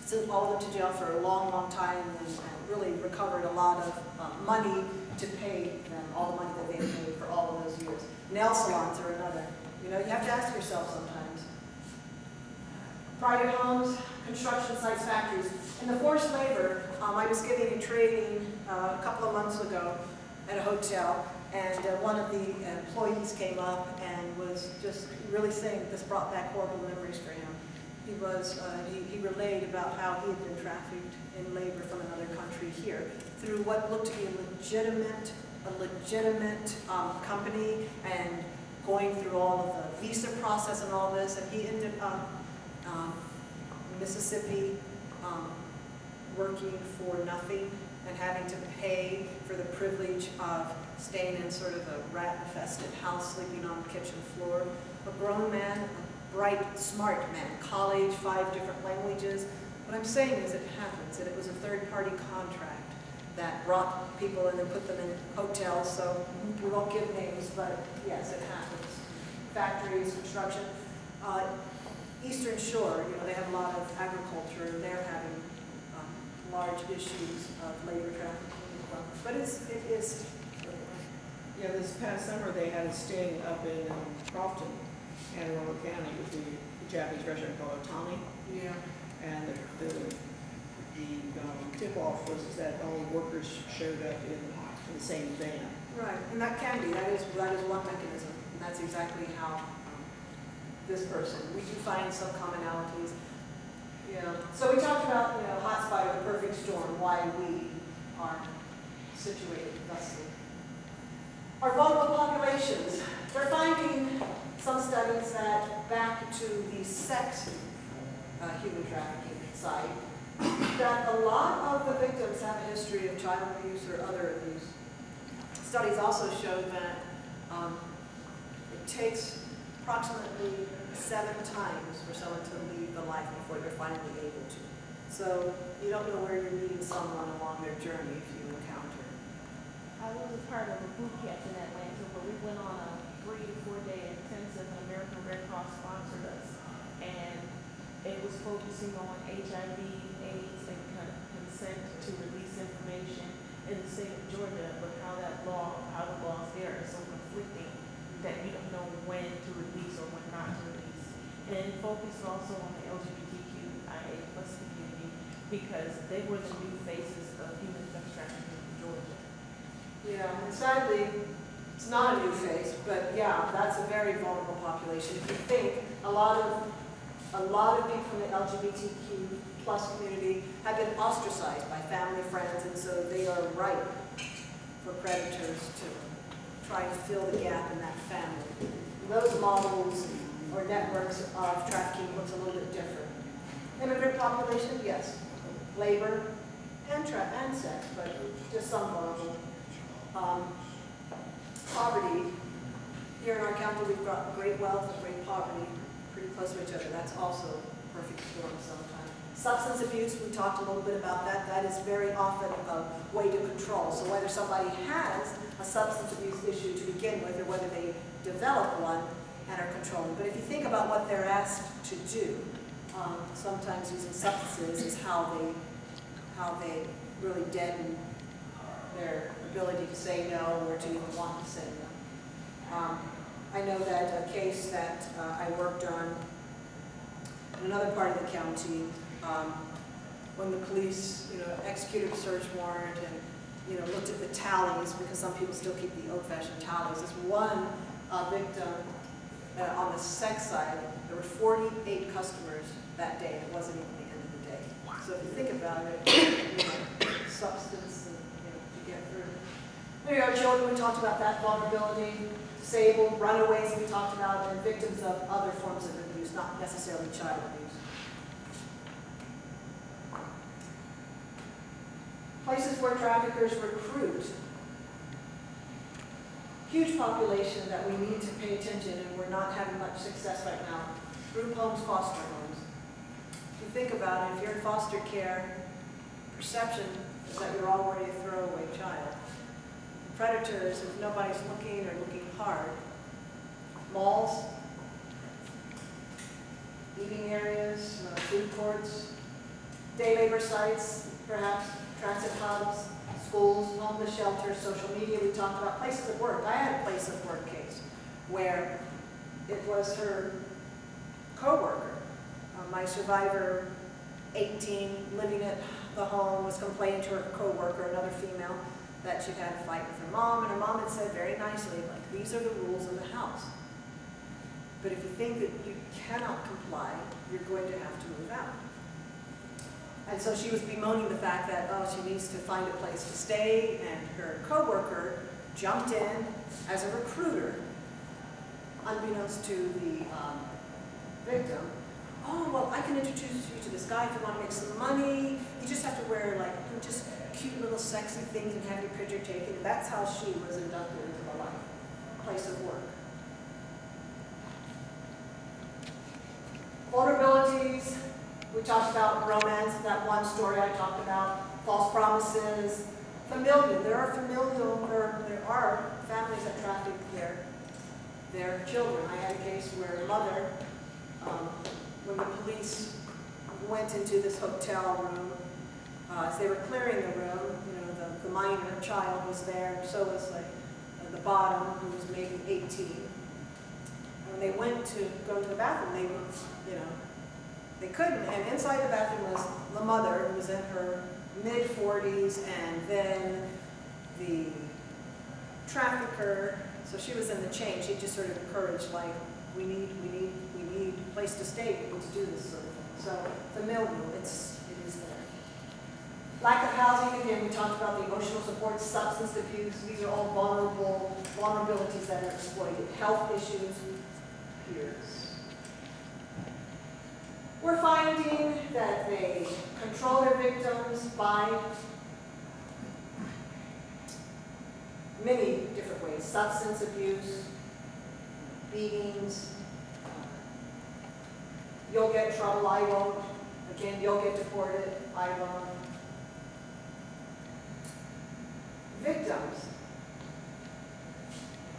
[SPEAKER 1] sent all of them to jail for a long, long time, and really recovered a lot of money to pay them, all the money that they paid for all of those years. Nail salons are another. You know, you have to ask yourself sometimes. Private homes, construction sites, factories. In the forced labor, I was giving a training a couple of months ago at a hotel, and one of the employees came up and was just really saying that this brought back horrible memories for him. He relayed about how he had been trafficked in labor from another country here through what looked to be a legitimate company, and going through all of the visa process and all this, and he ended up in Mississippi working for nothing and having to pay for the privilege of staying in sort of a rat-infested house, sleeping on the kitchen floor. A grown man, a bright, smart man, college, 5 different languages. What I'm saying is it happens, and it was a third-party contract that brought people in and put them in hotels, so we won't give names, but yes, it happens. Factories, construction. Eastern Shore, you know, they have a lot of agriculture, and they're having large issues of labor trafficking as well. But it is.
[SPEAKER 5] Yeah, this past summer they had a sting up in Crofton, Anne Arundel County, with the Japanese restaurant called Tommy.
[SPEAKER 1] Yeah.
[SPEAKER 5] And the tip-off was that all the workers showed up in the same van.
[SPEAKER 1] Right, and that can be. That is one mechanism, and that's exactly how this person. We do find some commonalities. Yeah. So we talked about, you know, hotspot or the perfect storm, why we are situated thusly. Our vulnerable populations. We're finding some studies that back to the sex human trafficking side, that a lot of the victims have a history of child abuse or other abuse. Studies also show that it takes approximately 7 times for someone to leave the life before they're finally able to. So you don't know where you're meeting someone along their journey if you encounter.
[SPEAKER 2] I was a part of a boot camp in Atlanta where we went on a 3 to 4 day intensive, and American Red Cross sponsored us. And it was focusing on HIV, AIDS, and consent to release information in the state of Georgia, but how the laws there are so conflicting that you don't know then focus also on the LGBTQIA plus community, because they were the new faces of human sex trafficking in Georgia.
[SPEAKER 1] Yeah, and sadly, it's not a new face, but yeah, that's a very vulnerable population. If you think a lot of people from the LGBTQ plus community have been ostracized by family, friends, and so they are ripe for predators to try to fill the gap in that family. Those models or networks of trafficking looks a little bit different. Immigrant population, yes. Labor and sex, but just some vulnerable. Poverty. Here in our county, we've got great wealth and great poverty, pretty close to each other. That's also a perfect storm sometimes. Substance abuse, we talked a little bit about that. That is very often a way to control. So whether somebody has a substance abuse issue to begin with, or whether they develop one and are controlling. But if you think about what they're asked to do, sometimes using substances is how they really deaden their ability to say no or to even want to say no. I know that a case that I worked on in another part of the county, when the police, executed a search warrant and, looked at the tallies, because some people still keep the old-fashioned tallies. This one victim on the sex side, there were 48 customers that day. It wasn't even the end of the day. So if you think about it, substance and, to get through. Maybe our children, we talked about that vulnerability, disabled, runaways we talked about, and victims of other forms of abuse, not necessarily child abuse. Places where traffickers recruit. Huge population that we need to pay attention, and we're not having much success right now. Group homes, foster homes. If you think about it, if you're in foster care, perception is that you're already a throwaway child. Predators, if nobody's looking or looking hard. Malls, eating areas, food courts, day labor sites, perhaps transit hubs, schools, homeless shelters, social media. We talked about places of work. I had a place of work case where it was her co-worker, my survivor, 18, living at the home, was complaining to her co-worker, another female, that she'd had a fight with her mom, and her mom had said very nicely, like, these are the rules of the house. But if you think that you cannot comply, you're going to have to move out. And so she was bemoaning the fact that, she needs to find a place to stay, and her coworker jumped in as a recruiter, unbeknownst to the victim. Oh, well, I can introduce you to this guy if you want to make some money. You just have to wear, just cute little sexy things and have your picture taken. That's how she was inducted into the place of work. Vulnerabilities. We talked about romance, that one story I talked about, false promises, familial. There are families that traffic their children. I had a case where a mother, when the police went into this hotel room, as they were clearing the room, the minor child was there, and so was the bottom, who was maybe 18. And when they went to go to the bathroom, they couldn't, and inside the bathroom was the mother, who was in her mid-40s, and then the trafficker. So she was in the chain. She just sort of encouraged, we need a place to stay. We need to do this sort of thing. So familial, it is there. Lack of housing. Again, we talked about the emotional support, substance abuse. These are all vulnerabilities that are exploited. Health issues, peers. We're finding that they control their victims by many different ways. Substance abuse, beatings. You'll get in trouble, I won't. Again, you'll get deported, I won't. Victims.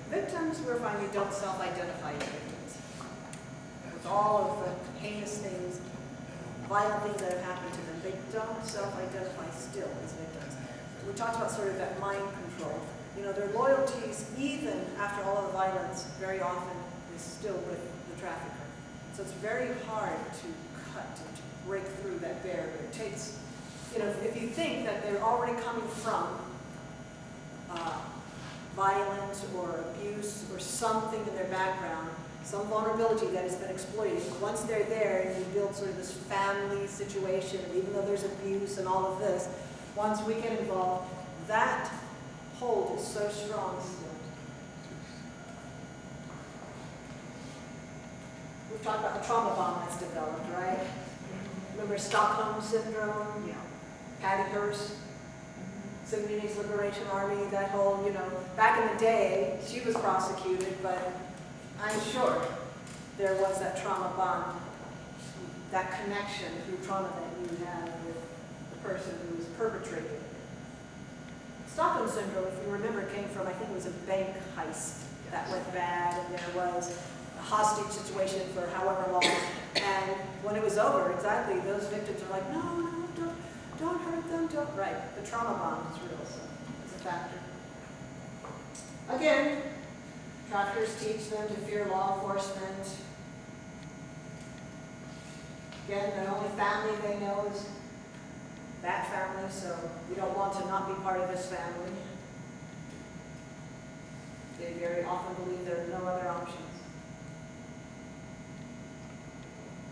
[SPEAKER 1] Victims, we're finding, don't self-identify as victims. With all of the heinous things, violent things that have happened to them, they don't self-identify still as victims. We talked about sort of that mind control. Their loyalties, even after all of the violence, very often is still with the trafficker. So it's very hard to cut and to break through that barrier. It takes, you know, if you think that they're already coming from violence or abuse or something in their background, some vulnerability that has been exploited, once they're there and you build sort of this family situation, and even though there's abuse and all of this, once we get involved, that hold is so strong still. We've talked about the trauma bond that's developed, right? Remember Stockholm Syndrome?
[SPEAKER 5] Yeah.
[SPEAKER 1] Patty Hearst, Sudanese Liberation Army, that whole, you know, back in the day, she was prosecuted, but I'm sure there was that trauma bond, that connection through trauma that you have with the person who was perpetrated. Stockholm Syndrome, if you remember, came from, I think it was a bank heist that went bad, and there was a hostage situation for however long, and when it was over, exactly, those victims are like, no, don't hurt them, don't. Right, the trauma bond is real, so it's a factor. Again, traffickers teach them to fear law enforcement. Again, the only family they know is that family, so you don't want to not be part of this family. They very often believe there are no other options.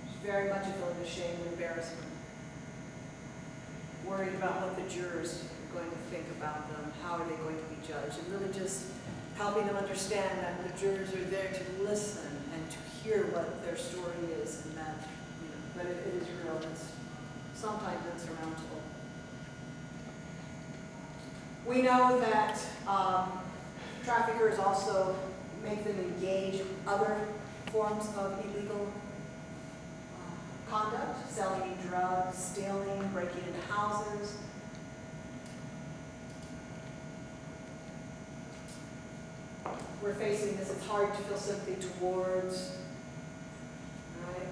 [SPEAKER 1] It's very much a feeling of shame and embarrassment. Worried about what the jurors are going to think about them, how are they going to be judged, and really just helping them understand that the jurors are there to listen and to hear what their story is, and that, you know, but it is real, and it's sometimes insurmountable. We know that traffickers also make them engage in other forms of illegal conduct, selling drugs, stealing, breaking into houses. We're facing this, it's hard to feel sympathy towards, right?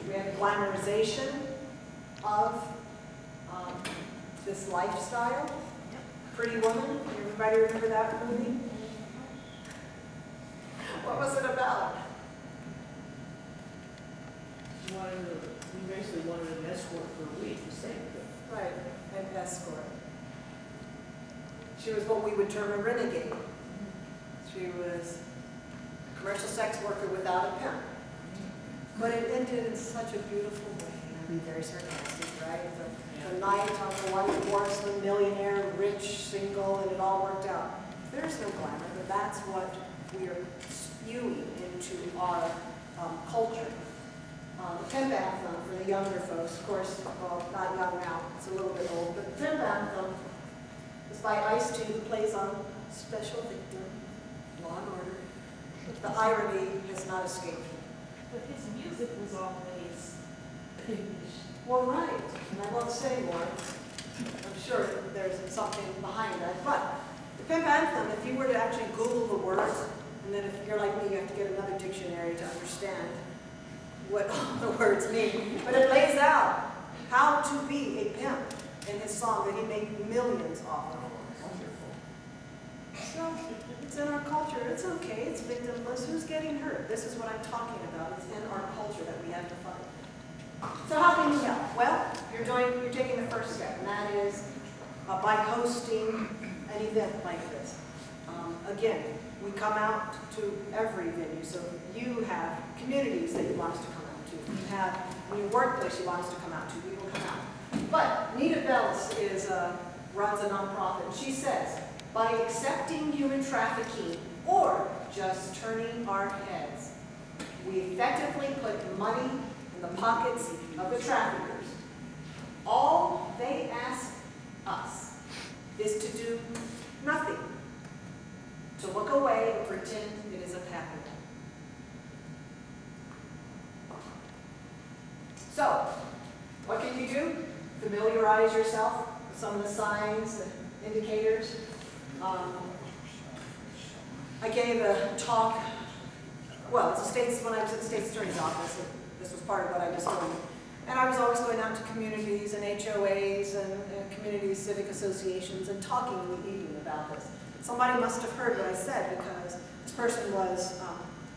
[SPEAKER 1] We have glamorization of this lifestyle. Pretty Woman, everybody remember that movie? What was it about?
[SPEAKER 5] We basically wanted an escort for a week, the same thing.
[SPEAKER 1] Right, an escort. She was what we would term a renegade. She was a commercial sex worker without a pimp. But it ended in such a beautiful way. I'm very sarcastic, right? The night on the white horse, the millionaire, rich, single, and it all worked out. There's no glamour, but that's what we are spewing into our culture. The pimp anthem for the younger folks, of course, well, not young now, it's a little bit old, but the pimp anthem is by Ice-T, who plays on Special Victim, Law and Order. The irony has not escaped him.
[SPEAKER 2] But his music was always English.
[SPEAKER 1] Well, right, and I won't say more. I'm sure there's something behind that, but the pimp anthem, if you were to actually Google the words, and then if you're like me, you have to get another dictionary to understand what all the words mean. But it lays out how to be a pimp in his song that he made millions off of. So it's in our culture. It's okay. It's victimless. Who's getting hurt? This is what I'm talking about. It's in our culture that we have to fight. So how can you help? Well, you're taking the first step, and that is by hosting an event like this. Again, we come out to every venue, so you have communities that you want us to come out to. You have in your workplace you want us to come out to, we will come out. But Nita Bells runs a nonprofit, and she says, by accepting human trafficking or just turning our heads, we effectively put money in the pockets of the traffickers. All they ask us is to do nothing, to look away and pretend it isn't happening. So, what can you do? Familiarize yourself with some of the signs, the indicators. I gave a talk, well, when I was at the State's Attorney's Office, this was part of what I was doing. And I was always going out to communities and HOAs and community civic associations and talking in the evening about this. Somebody must have heard what I said, because this person was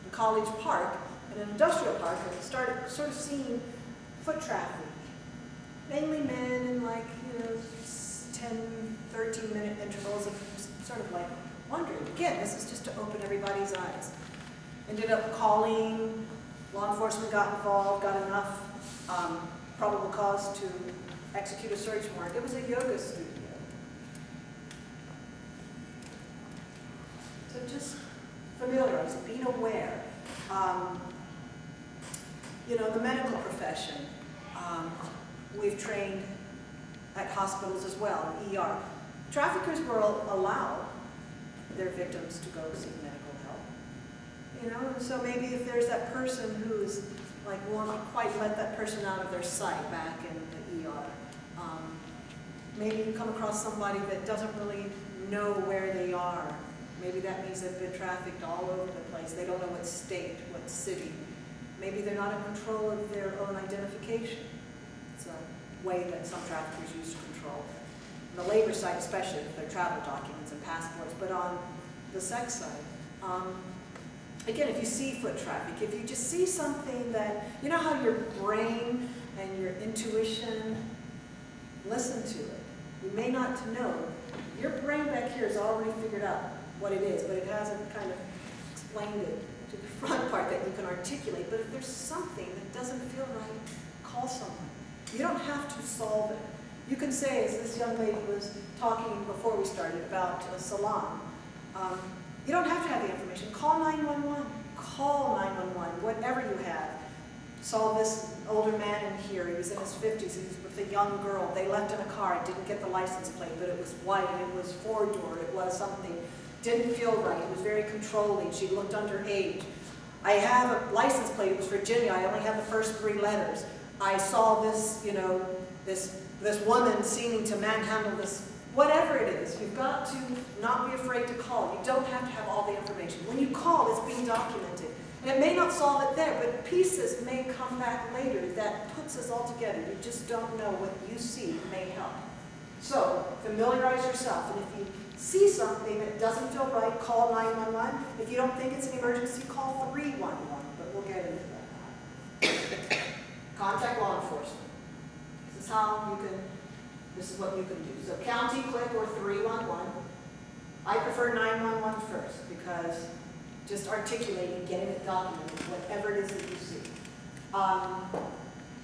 [SPEAKER 1] in College Park in an industrial park and started sort of seeing foot traffic. Mainly men in like, 10, 13-minute intervals of sort of like wondering. Again, this is just to open everybody's eyes. Ended up calling, law enforcement got involved, got enough probable cause to execute a search warrant. It was a yoga studio. So just familiarize, being aware. The medical profession, we've trained at hospitals as well, ER. Traffickers will allow their victims to go seek medical help. And so maybe if there's that person who's like won't quite let that person out of their sight back in the ER, maybe you come across somebody that doesn't really know where they are. Maybe that means they've been trafficked all over the place. They don't know what state, what city. Maybe they're not in control of their own identification. It's a way that some traffickers use to control. On the labor side, especially if they're travel documents and passports, but on the sex side, again, if you see foot traffic, if you just see something that, you know how your brain and your intuition, listen to it. You may not know. Your brain back here has already figured out what it is, but it hasn't kind of explained it to the front part that you can articulate. But if there's something that doesn't feel right, call someone. You don't have to solve it. You can say, as this young lady was talking before we started about a salon, you don't have to have the information. Call 911. Call 911, whatever you have. Saw this older man in here. He was in his 50s. He was with a young girl. They left in a car. It didn't get the license plate, but it was white. It was four-door. It was something. Didn't feel right. It was very controlling. She looked underage. I have a license plate. It was Virginia. I only have the first 3 letters. I saw this, this woman seeming to manhandle this. Whatever it is, you've got to not be afraid to call. You don't have to have all the information. When you call, it's being documented. And it may not solve it there, but pieces may come back later that puts us all together. You just don't know what you see may help. So, familiarize yourself. And if you see something that doesn't feel right, call 911. If you don't think it's an emergency, call 311. But we'll get into that. Contact law enforcement. This is how you can. This is what you can do. So county, click, or 311. I prefer 911 first because just articulating, getting it documented, whatever it is that you see.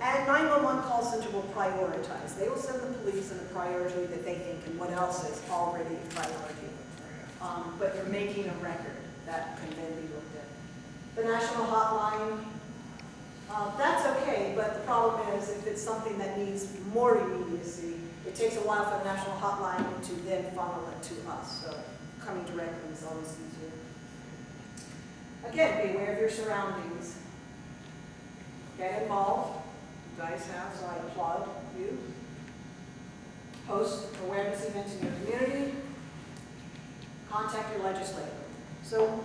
[SPEAKER 1] And 911 call center will prioritize. They will send the police in a priority that they think and what else is already a priority. But you're making a record that can then be looked at. The national hotline, that's okay, but the problem is if it's something that needs more immediacy, it takes a while for the national hotline to then funnel it to us. So coming directly is always easier. Again, be aware of your surroundings. Get involved. You guys have, so I applaud you. Host awareness events in your community. Contact your legislator. So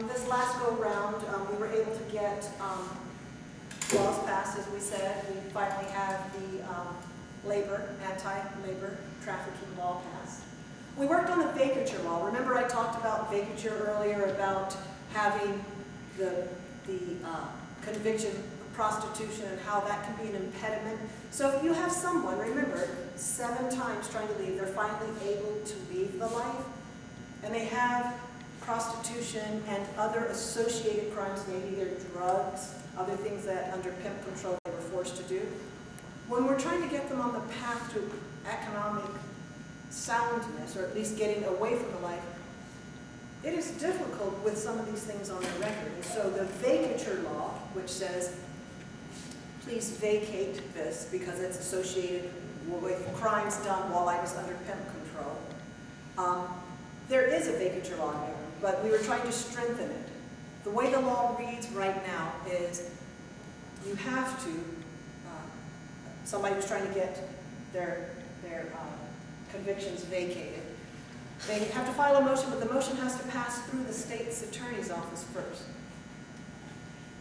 [SPEAKER 1] this last go round, we were able to get laws passed, as we said. We finally have the anti-labor trafficking law passed. We worked on the vacature law. Remember I talked about vacature earlier, about having the conviction of prostitution and how that can be an impediment. So if you have someone, remember, 7 times trying to leave, they're finally able to leave the life, and they have prostitution and other associated crimes, maybe they're drugs, other things that under pimp control they were forced to do. When we're trying to get them on the path to economic soundness, or at least getting away from the life, it is difficult with some of these things on the record. And so the vacature law, which says, please vacate this because it's associated with crimes done while I was under pimp control. There is a vacature law here, but we were trying to strengthen it. The way the law reads right now is you have to, somebody was trying to get their convictions vacated. They have to file a motion, but the motion has to pass through the state's attorney's office first.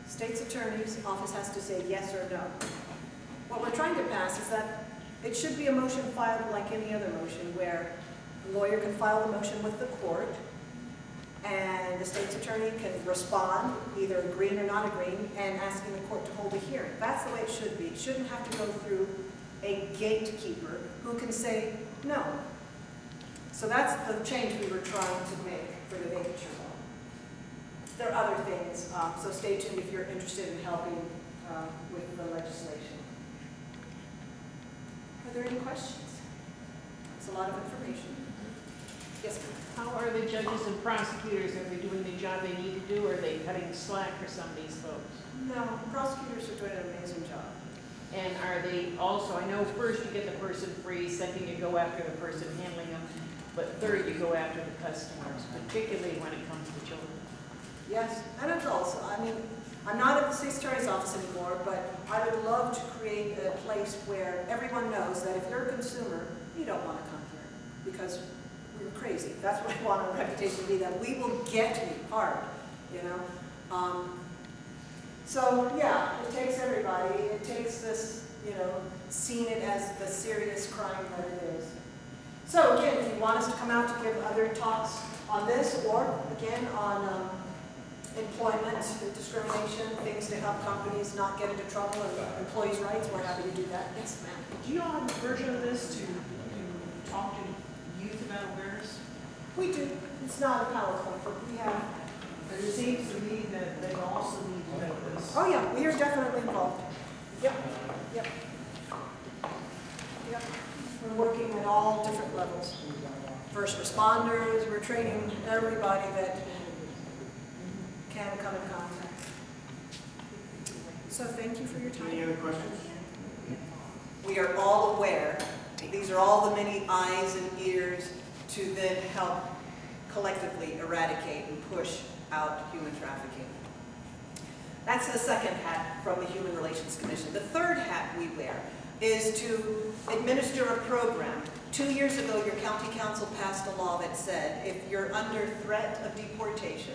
[SPEAKER 1] State's attorney's office has to say yes or no. What we're trying to pass is that it should be a motion filed like any other motion, where a lawyer can file a motion with the court, and the state's attorney can respond, either agreeing or not agreeing, and asking the court to hold a hearing. That's the way it should be. It shouldn't have to go through a gatekeeper who can say no. So that's the change we were trying to make for the vacature law. There are other things, so stay tuned if you're interested in helping with the legislation. Are there any questions? That's a lot of information. Yes, ma'am.
[SPEAKER 4] How are the judges and prosecutors? Are they doing the job they need to do, or are they cutting slack for some of these folks?
[SPEAKER 1] No, prosecutors are doing an amazing job.
[SPEAKER 4] And are they also, I know first you get the person free, second you go after the person handling them, but third you go after the customers, particularly when it comes to children.
[SPEAKER 1] Yes, and adults. I mean, I'm not at the state's attorney's office anymore, but I would love to create a place where everyone knows that if you're a consumer, you don't want to come here because we're crazy. That's what I want our reputation to be, that we will get you hard, you know. So yeah, it takes everybody. It takes this, you know, seeing it as the serious crime that it is. So again, if you want us to come out to give other talks on this, or again on employment discrimination, things to help companies not get into trouble and employees' rights, we're happy to do that. Yes, ma'am.
[SPEAKER 2] Do you all have a version of this to talk to youth about awareness?
[SPEAKER 1] We do. It's not a PowerPoint, but we have.
[SPEAKER 2] And it seems to me that they also need to know this.
[SPEAKER 1] Oh yeah, we are definitely involved. Yep, yep. Yep. We're working at all different levels. First responders, we're training everybody that can come in contact. So thank you for your time.
[SPEAKER 6] Any other questions?
[SPEAKER 1] We are all aware, these are all the many eyes and ears to then help collectively eradicate and push out human trafficking. That's the second hat from the Human Relations Commission. The third hat we wear is to administer a program. 2 years ago, your county council passed a law that said if you're under threat of deportation,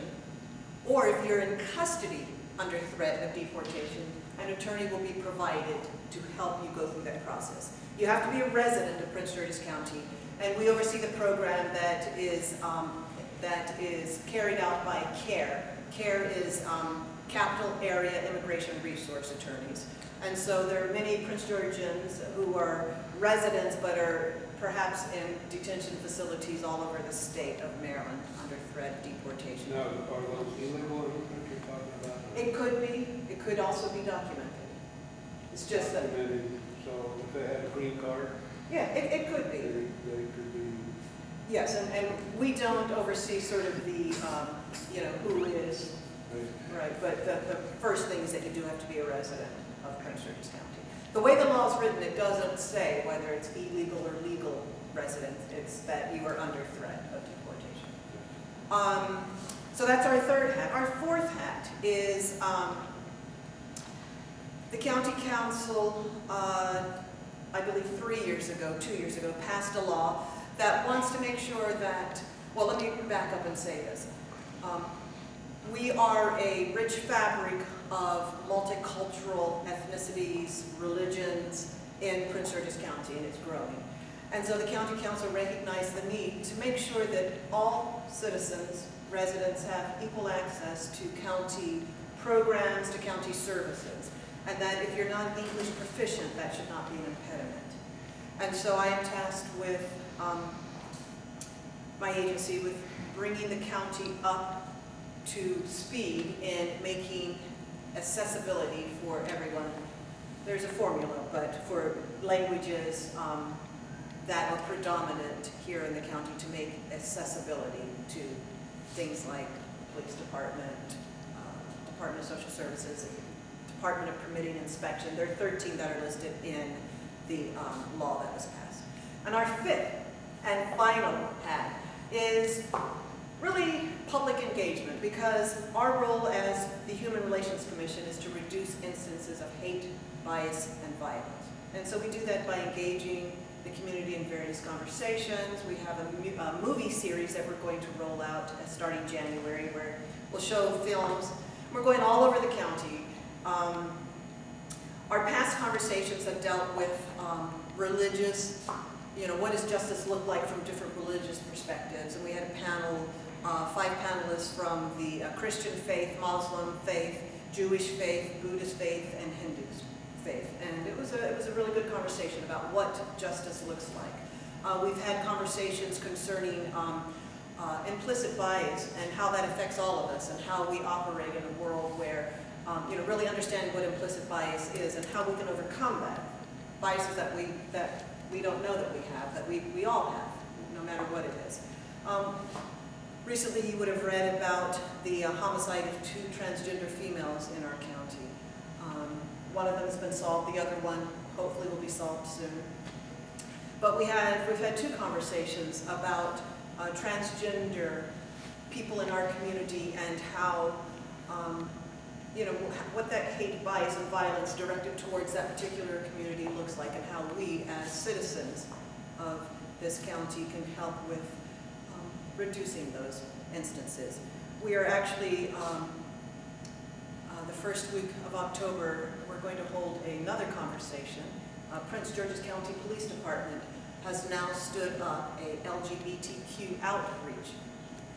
[SPEAKER 1] or if you're in custody under threat of deportation, an attorney will be provided to help you go through that process. You have to be a resident of Prince George's County, and we oversee the program that is carried out by CARE. CARE is Capital Area Immigration Resource Attorneys. And so there are many Prince Georgians who are residents but are perhaps in detention facilities all over the state of Maryland under threat of deportation.
[SPEAKER 3] Now, are those illegal or what you're talking about?
[SPEAKER 1] It could be. It could also be documented. It's just that,
[SPEAKER 3] Documented, so if they had a green card,
[SPEAKER 1] yeah, it could
[SPEAKER 3] they
[SPEAKER 1] be.
[SPEAKER 3] could be.
[SPEAKER 1] Yes, and we don't oversee sort of the, you know, who is, right, but the first thing is that you do have to be a resident of Prince George's County. The way the law is written, it doesn't say whether it's illegal or legal resident. It's that you are under threat of deportation. So that's our third hat. Our fourth hat is the county council, I believe 2 years ago, passed a law that wants to make sure that, well, let me back up and say this. We are a rich fabric of multicultural ethnicities, religions in Prince George's County, and it's growing. And so the county council recognized the need to make sure that all citizens, residents have equal access to county programs, to county services, and that if you're not English proficient, that should not be an impediment. And so I am tasked with my agency with bringing the county up to speed in making accessibility for everyone. There's a formula, but for languages that are predominant here in the county to make accessibility to things like police department, Department of Social Services, Department of Permitting Inspection. There are 13 that are listed in the law that was passed. And our fifth and final hat is really public engagement, because our role as the Human Relations Commission is to reduce instances of hate, bias, and violence. And so we do that by engaging the community in various conversations. We have a movie series that we're going to roll out starting January, where we'll show films. We're going all over the county. Our past conversations have dealt with religious, you know, what does justice look like from different religious perspectives. And we had a panel 5 panelists from the Christian faith, Muslim faith, Jewish faith, Buddhist faith, and Hindu faith. And it was a really good conversation about what justice looks like. We've had conversations concerning implicit bias and how that affects all of us and how we operate in a world where, really understanding what implicit bias is and how we can overcome that. Biases that we don't know that we have, that we all have, no matter what it is. Recently you would have read about the homicide of 2 transgender females in our county. One of them has been solved, the other one hopefully will be solved soon. But we've had 2 conversations about transgender people in our community and how, what that hate, bias, and violence directed towards that particular community looks like, and how we as citizens of this county can help with reducing those instances. We are actually, the first week of October, we're going to hold another conversation. Prince George's County Police Department has now stood up a LGBTQ outreach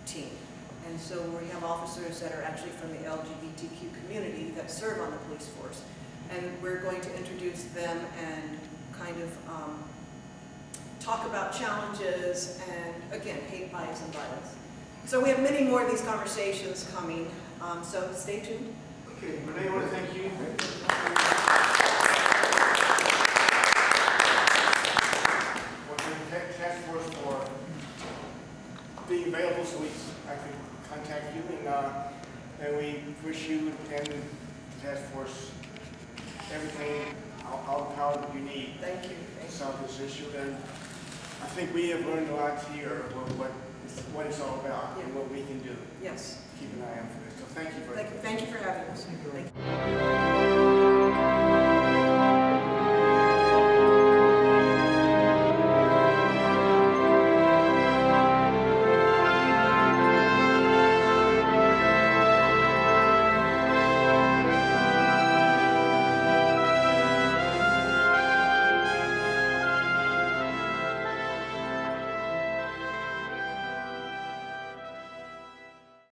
[SPEAKER 1] team. And so we have officers that are actually from the LGBTQ community that serve on the police force. And we're going to introduce them and kind of talk about challenges and, again, hate, bias, and violence. So we have many more of these conversations coming, so stay tuned.
[SPEAKER 6] Okay, Renee, I want to thank you. Task force for being available so I can contact you, and we wish you and the task force everything, all the power that you need.
[SPEAKER 1] Thank you.
[SPEAKER 6] To solve this issue. And I think we have learned a lot here what it's all about and what we can do.
[SPEAKER 1] Yes.
[SPEAKER 6] Keep an eye out for this. So thank you very much.
[SPEAKER 1] Thank you for having us. Thank you.